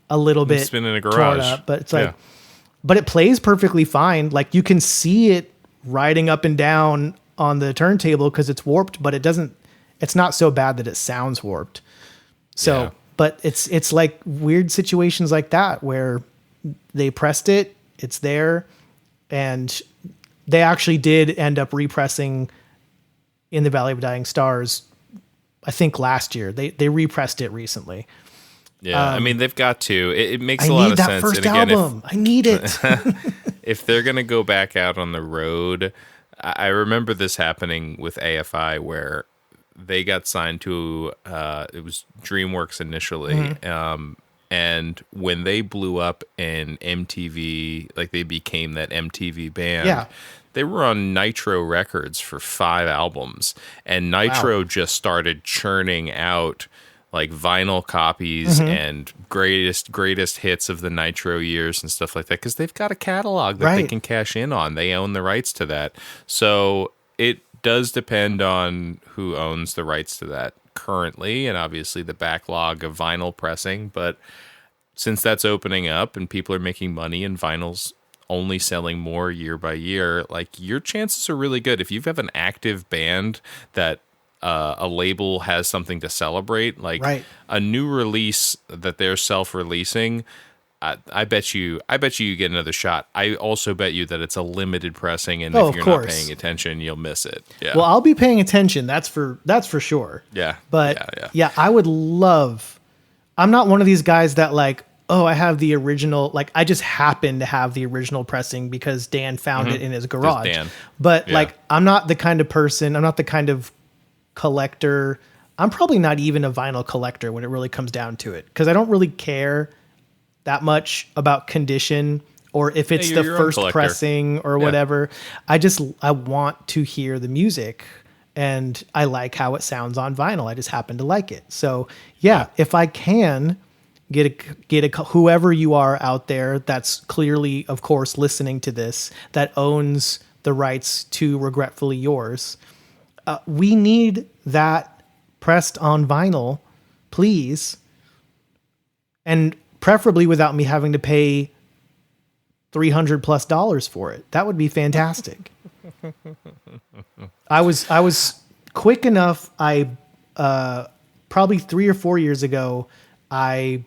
a little bit it's been in a torn garage. up, but it's but it plays perfectly fine. You can see it riding up and down on the turntable because it's warped, but it's not so bad that it sounds warped. So, but it's weird situations like that where they pressed it, it's there, and they actually did end up repressing In the Valley of Dying Stars, I think last year. They repressed it recently. Yeah, I mean, they've got to. It makes a lot of sense. I need that first album. I need it. If they're going to go back out on the road, I remember this happening with AFI where they got signed to, it was DreamWorks initially. And when they blew up in MTV, they became that MTV band, they were on Nitro Records for 5 albums. And Nitro just started churning out vinyl copies and greatest hits of the Nitro years and stuff like that, because they've got a catalog that they can cash in on. They own the rights to that. So it does depend on who owns the rights to that currently, and obviously the backlog of vinyl pressing. But since that's opening up and people are making money and vinyl's only selling more year by year, like your chances are really good if you have an active band that a label has something to celebrate, like Right. a new release that they're self-releasing. I bet you get another shot. I also bet you that it's a limited pressing, and Oh, if of you're course. not paying attention, you'll miss it. Yeah. Well, I'll be paying attention. That's for sure. Yeah. But Yeah. I would love. I'm not one of these guys that like, oh, I have the original. Like, I just happen to have the original pressing because Dan found it in his garage. Dan. But Yeah. like, I'm not the kind of person. I'm not the kind of collector. I'm probably not even a vinyl collector when it really comes down to it, because I don't really care that much about condition or if it's you're the your own first collector. pressing or whatever. I want to hear the music, and I like how it sounds on vinyl. I just happen to like it. So yeah, if I can get a whoever you are out there that's clearly, of course, listening to this, that owns the rights to Regretfully Yours, we need that pressed on vinyl, please. And preferably without me having to pay $300+ for it. That would be fantastic. I was quick enough. I probably 3 or 4 years ago, I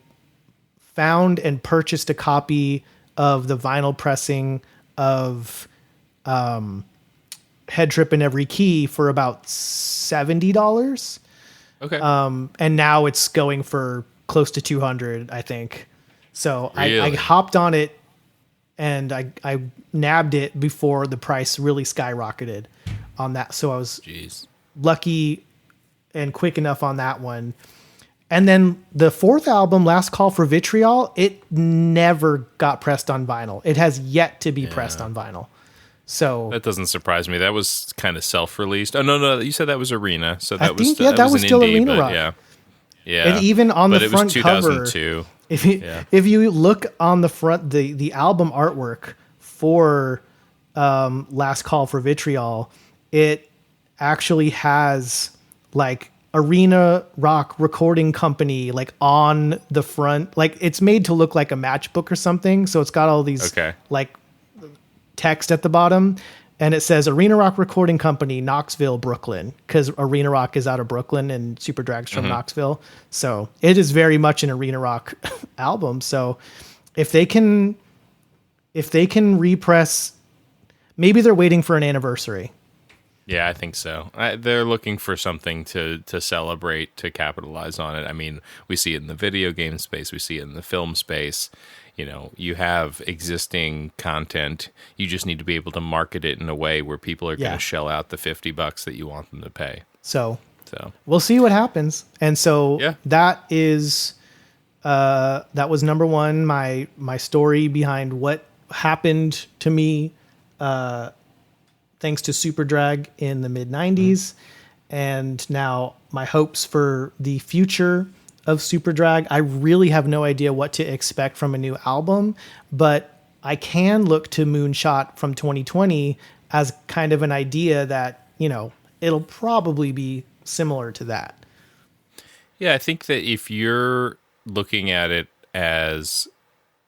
found and purchased a copy of the vinyl pressing of Head Trip in Every Key for about $70. Okay. And now it's going for close to 200, I think. So Really? I hopped on it, and I nabbed it before the price really skyrocketed on that. So I was Jeez. lucky and quick enough on that one. And then the fourth album, Last Call for Vitriol, it never got pressed on vinyl. It has yet to be pressed on vinyl. So That doesn't surprise me. That was kind of self-released. Oh no, you said that was Arena. So that was think, that was an still indie, Arena but Rock. Yeah. Yeah. And even on but the it front was 2002. cover, if you look on the front, the album artwork for Last Call for Vitriol, it actually has like Arena Rock Recording Company like on the front. Like, it's made to look like a matchbook or something. So it's got all these like text at the bottom, and it says Arena Rock Recording Company, Knoxville, Brooklyn, because Arena Rock is out of Brooklyn and Superdrag's from Knoxville. So it is very much an Arena Rock album. So if they can repress, maybe they're waiting for an anniversary. Yeah, I think so. They're looking for something to celebrate, to capitalize on it. I mean, we see it in the video game space. We see it in the film space. You know, you have existing content. You just need to be able to market it in a way where people are going to shell out the $50 that you want them to pay. So So we'll see what happens. And so Yeah. that is, that was number one, my story behind what happened to me, thanks to Superdrag in the mid 90s. And now my hopes for the future of Superdrag. I really have no idea what to expect from a new album, but I can look to Moonshot from 2020 as kind of an idea that, you know, it'll probably be similar to that. yeah, I think that if you're looking at it as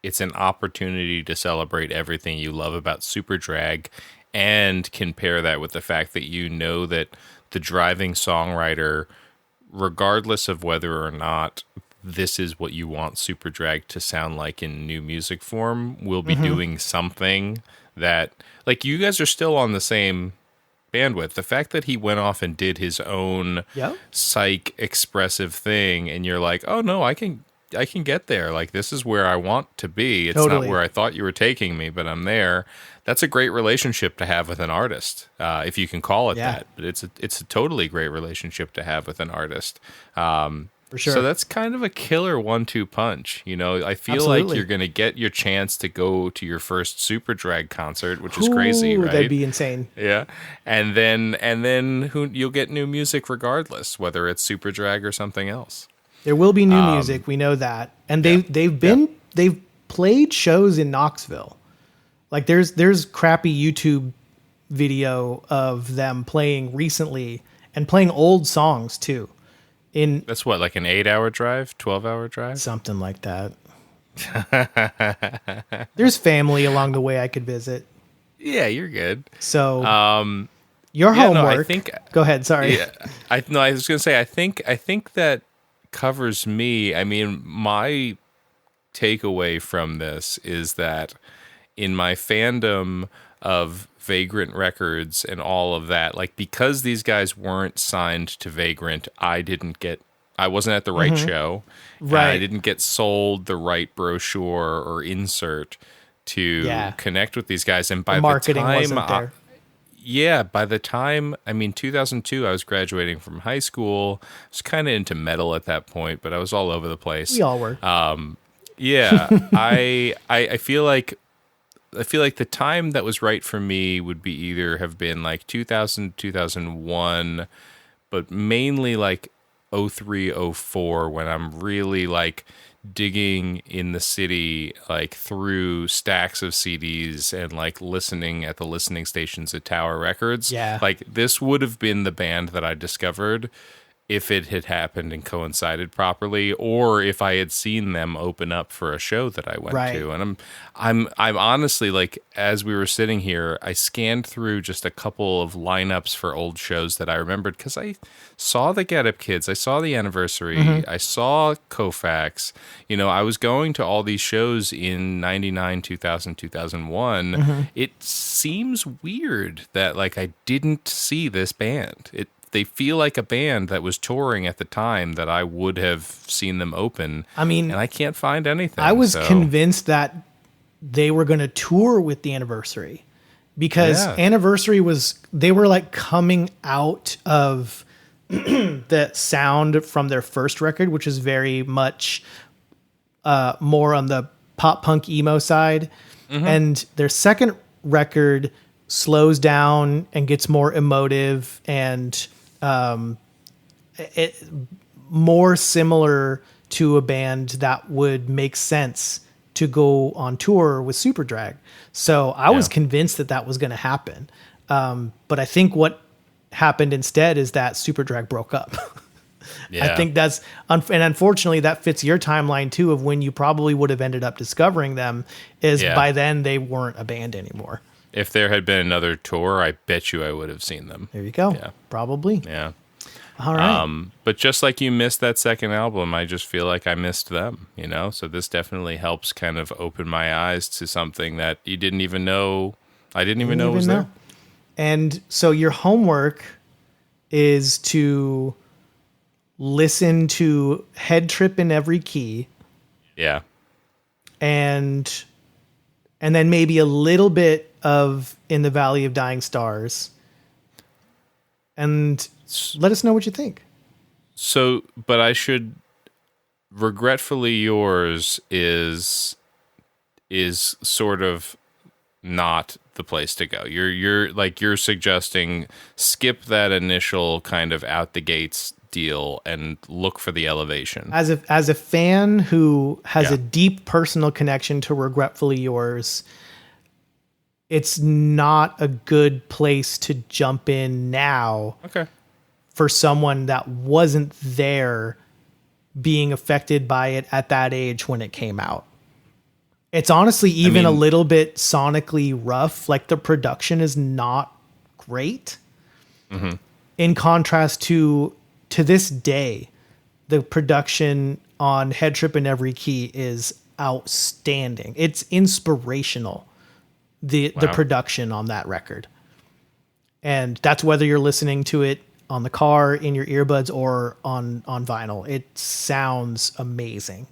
it's an opportunity to celebrate everything you love about Superdrag, and compare that with the fact that you know that the driving songwriter, regardless of whether or not this is what you want Superdrag to sound like in new music form, will be doing something that, like, you guys are still on the same bandwidth. The fact that he went off and did his own psych expressive thing, and you're like, oh no, I can get there. Like, this is where I want to be. It's Totally. not where I thought you were taking me, but I'm there. That's a great relationship to have with an artist, if you can call it that. But it's a totally great relationship to have with an artist. For sure. So that's kind of a killer 1-2 punch. You know, I feel Absolutely. like you're going to get your chance to go to your first Superdrag concert, which is crazy, Ooh, right? That'd be insane. Yeah, and then you'll get new music regardless, whether it's Superdrag or something else. There will be new music. We know that. And they've played shows in Knoxville. Like there's crappy YouTube video of them playing recently and playing old songs too. In That's what, like an 8-hour drive, 12-hour drive? something like that. There's family along the way I could visit. Yeah, you're good. So your yeah, no, homework. I think. Go ahead. Sorry. Yeah, I was gonna say. I think that covers me. I mean, my takeaway from this is that in my fandom of Vagrant Records and all of that, like, because these guys weren't signed to Vagrant, I wasn't at the right show. Right. I didn't get sold the right brochure or insert to connect with these guys. And by the marketing time wasn't there. by the time, 2002, I was graduating from high school. I was kind of into metal at that point, but I was all over the place. We all were. Yeah, I feel like the time that was right for me would be either have been like 2000, 2001, but mainly like 03, 04, when I'm really like digging in the city, like through stacks of CDs and like listening at the listening stations at Tower Records. Yeah. Like, this would have been the band that I discovered if it had happened and coincided properly, or if I had seen them open up for a show that I went to. And I'm honestly, like, as we were sitting here, I scanned through just a couple of lineups for old shows that I remembered, because I saw the Get Up Kids, I saw the Anniversary, I saw Koufax. You know, I was going to all these shows in 99, 2000, 2001. It seems weird that, like, I didn't see this band. They feel like a band that was touring at the time that I would have seen them open. I mean, and I can't find anything. I was convinced that they were going to tour with the Anniversary, because Anniversary they were like coming out of the sound from their first record, which is very much more on the pop punk emo side. And their second record slows down and gets more emotive and it more similar to a band that would make sense to go on tour with Superdrag. So I was convinced that was going to happen. But I think what happened instead is that Superdrag broke up. I think that's, and unfortunately that fits your timeline too, of when you probably would have ended up discovering them, is by then they weren't a band anymore. If there had been another tour, I bet you I would have seen them. There you go. Yeah. Probably. Yeah. All right. But just like you missed that second album, I just feel like I missed them, you know? So this definitely helps kind of open my eyes to something that you didn't even know. I didn't even know was there. And so your homework is to listen to Head Trip in Every Key. Yeah. And then maybe a little bit of In the Valley of Dying Stars, and let us know what you think. So, but I should, Regretfully Yours is sort of not the place to go. You're suggesting skip that initial kind of out the gates deal and look for the elevation. As a fan who has a deep personal connection to Regretfully Yours, it's not a good place to jump in now. Okay. For someone that wasn't there being affected by it at that age when it came out. It's honestly even a little bit sonically rough. Like, the production is not great. In contrast to this day, the production on Head Trip in Every Key is outstanding. It's inspirational. The production on that record. And that's whether you're listening to it on the car, in your earbuds, or on vinyl. It sounds amazing.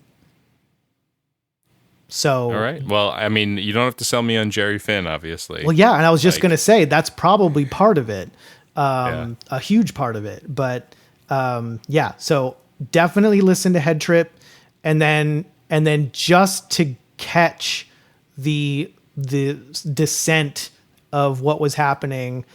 So, all right. Well, I mean, you don't have to sell me on Jerry Finn, obviously. Well, yeah, and I was just going to say that's probably part of it. A huge part of it. But so definitely listen to Head Trip, and then just to catch the descent of what was happening,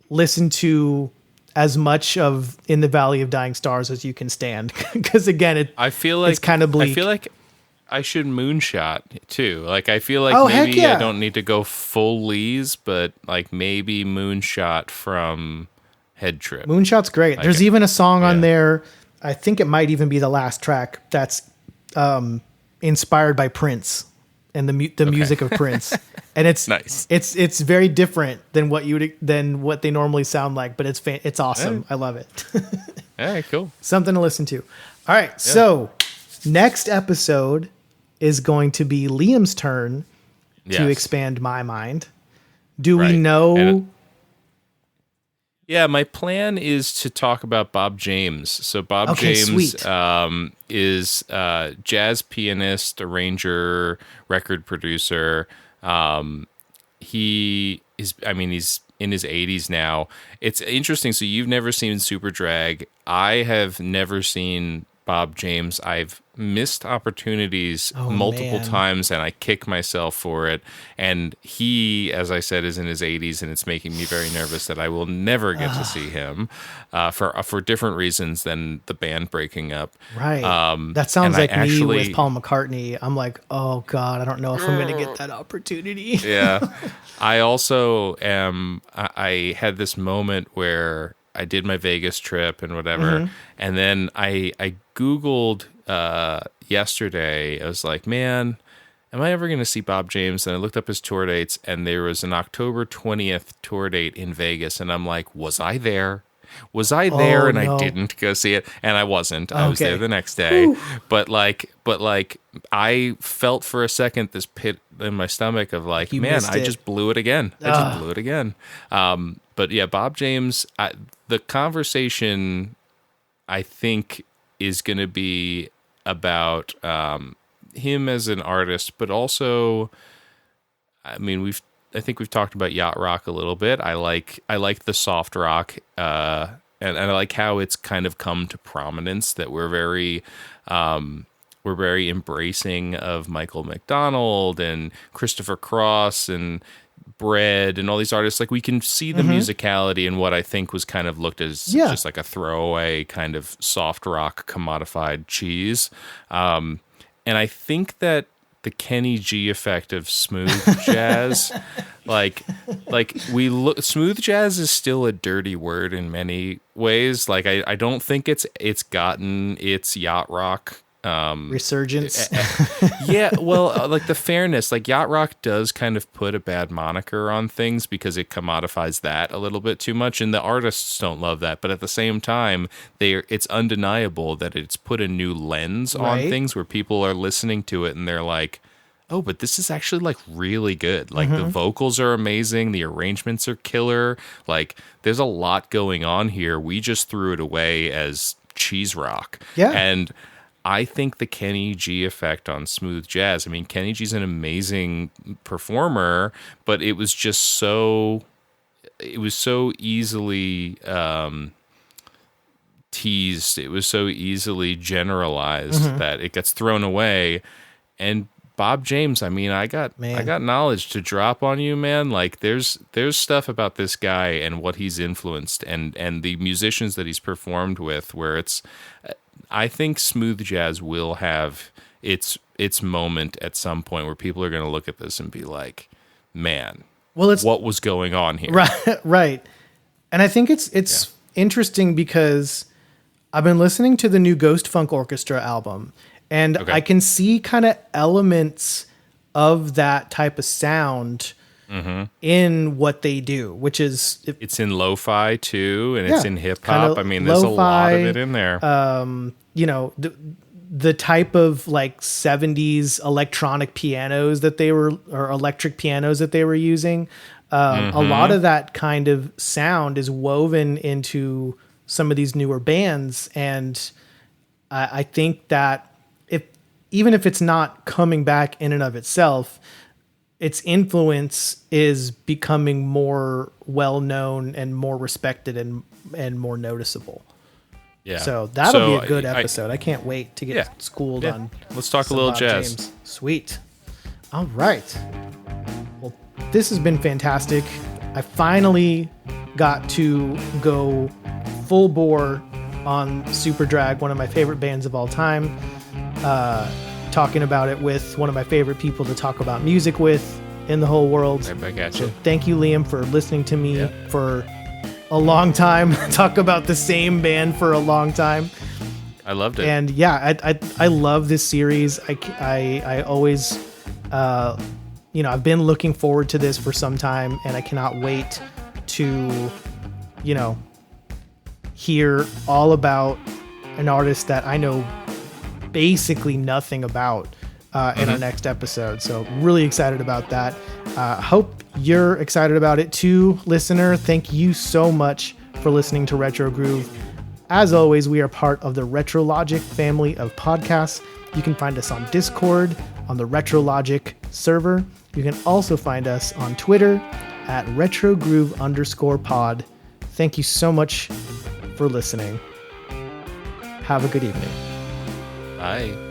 listen to as much of In the Valley of Dying Stars as you can stand, because again, I feel like it's kind of bleak. I feel like I should moonshot too. Like, I feel like maybe I don't need to go full Lees, but like maybe moonshot from Head Trip. Moonshot's great. Like, there's even a song on there. I think it might even be the last track. That's inspired by Prince and the music of Prince, and it's nice. It's very different than what they normally sound like, but it's awesome. I love it. All right, cool. Something to listen to. All right, so next episode is going to be Liam's turn to expand my mind. Do we know? Yeah, my plan is to talk about Bob James. So Bob James is jazz pianist, arranger, record producer. He's in his 80s now. It's interesting. So you've never seen Superdrag. I have never seen Bob James. I've missed opportunities multiple times, and I kick myself for it. And he, as I said, is in his 80s, and it's making me very nervous that I will never get to see him for different reasons than the band breaking up. Right. That sounds like me with Paul McCartney. I'm like, oh God, I don't know if I'm going to get that opportunity. Yeah. I also I had this moment where I did my Vegas trip and whatever, and then I Googled yesterday. I was like, man, am I ever going to see Bob James? And I looked up his tour dates, and there was an October 20th tour date in Vegas, and I'm like, was I there? Was I there? And I didn't go see it, and I wasn't. I was there the next day. Whew. But I felt for a second this pit in my stomach of like, man, I just blew it again. But yeah, Bob James, the conversation I think is going to be about him as an artist, but also, I mean, I think we've talked about yacht rock a little bit. I like the soft rock, and I like how it's kind of come to prominence. That we're very embracing of Michael McDonald and Christopher Cross and Bread and all these artists. Like, we can see the musicality in what I think was kind of looked as just like a throwaway kind of soft rock commodified cheese. And I think that the Kenny G effect of smooth jazz, smooth jazz is still a dirty word in many ways. Like, I don't think it's gotten its yacht rock resurgence. Yeah, well, like the fairness, like yacht rock does kind of put a bad moniker on things because it commodifies that a little bit too much, and the artists don't love that. But at the same time, it's undeniable that it's put a new lens on things where people are listening to it and they're like, oh, but this is actually like really good. Like the vocals are amazing, the arrangements are killer. Like, there's a lot going on here. We just threw it away as cheese rock. Yeah, and I think the Kenny G effect on smooth jazz, I mean, Kenny G's an amazing performer, but it was just so easily teased. It was so easily generalized that it gets thrown away. And Bob James, I mean, I got knowledge to drop on you, man. Like, there's stuff about this guy and what he's influenced and the musicians that he's performed with where it's, I think smooth jazz will have its moment at some point where people are going to look at this and be like, man, what was going on here? Right. And I think it's interesting because I've been listening to the new Ghost Funk Orchestra album, and I can see kind of elements of that type of sound in what they do, which is it's in lo-fi too, and it's in hip hop. I mean, there's a lot of it in there. You know, the type of like 70s electronic pianos that they were, or electric pianos that they were using. A lot of that kind of sound is woven into some of these newer bands, and I think that even if it's not coming back in and of itself, its influence is becoming more well-known and more respected and more noticeable. Yeah. So that'll be a good episode. I can't wait to get schooled on. Let's talk a little Bob jazz. James. Sweet. All right. Well, this has been fantastic. I finally got to go full bore on Superdrag, one of my favorite bands of all time. Talking about it with one of my favorite people to talk about music with in the whole world. I got you. So thank you, Liam, for listening to me for a long time. Talk about the same band for a long time. I loved it. And yeah, I love this series. I always, I've been looking forward to this for some time, and I cannot wait to, hear all about an artist that I know basically nothing about in our next episode. So really excited about that. Hope you're excited about it too, listener. Thank you so much for listening to Retro Groove. As always, we are part of the Retro Logic family of podcasts. You can find us on Discord, on the Retro Logic server. You can also find us on Twitter at RetroGroove_pod. Thank you so much for listening. Have a good evening. Bye.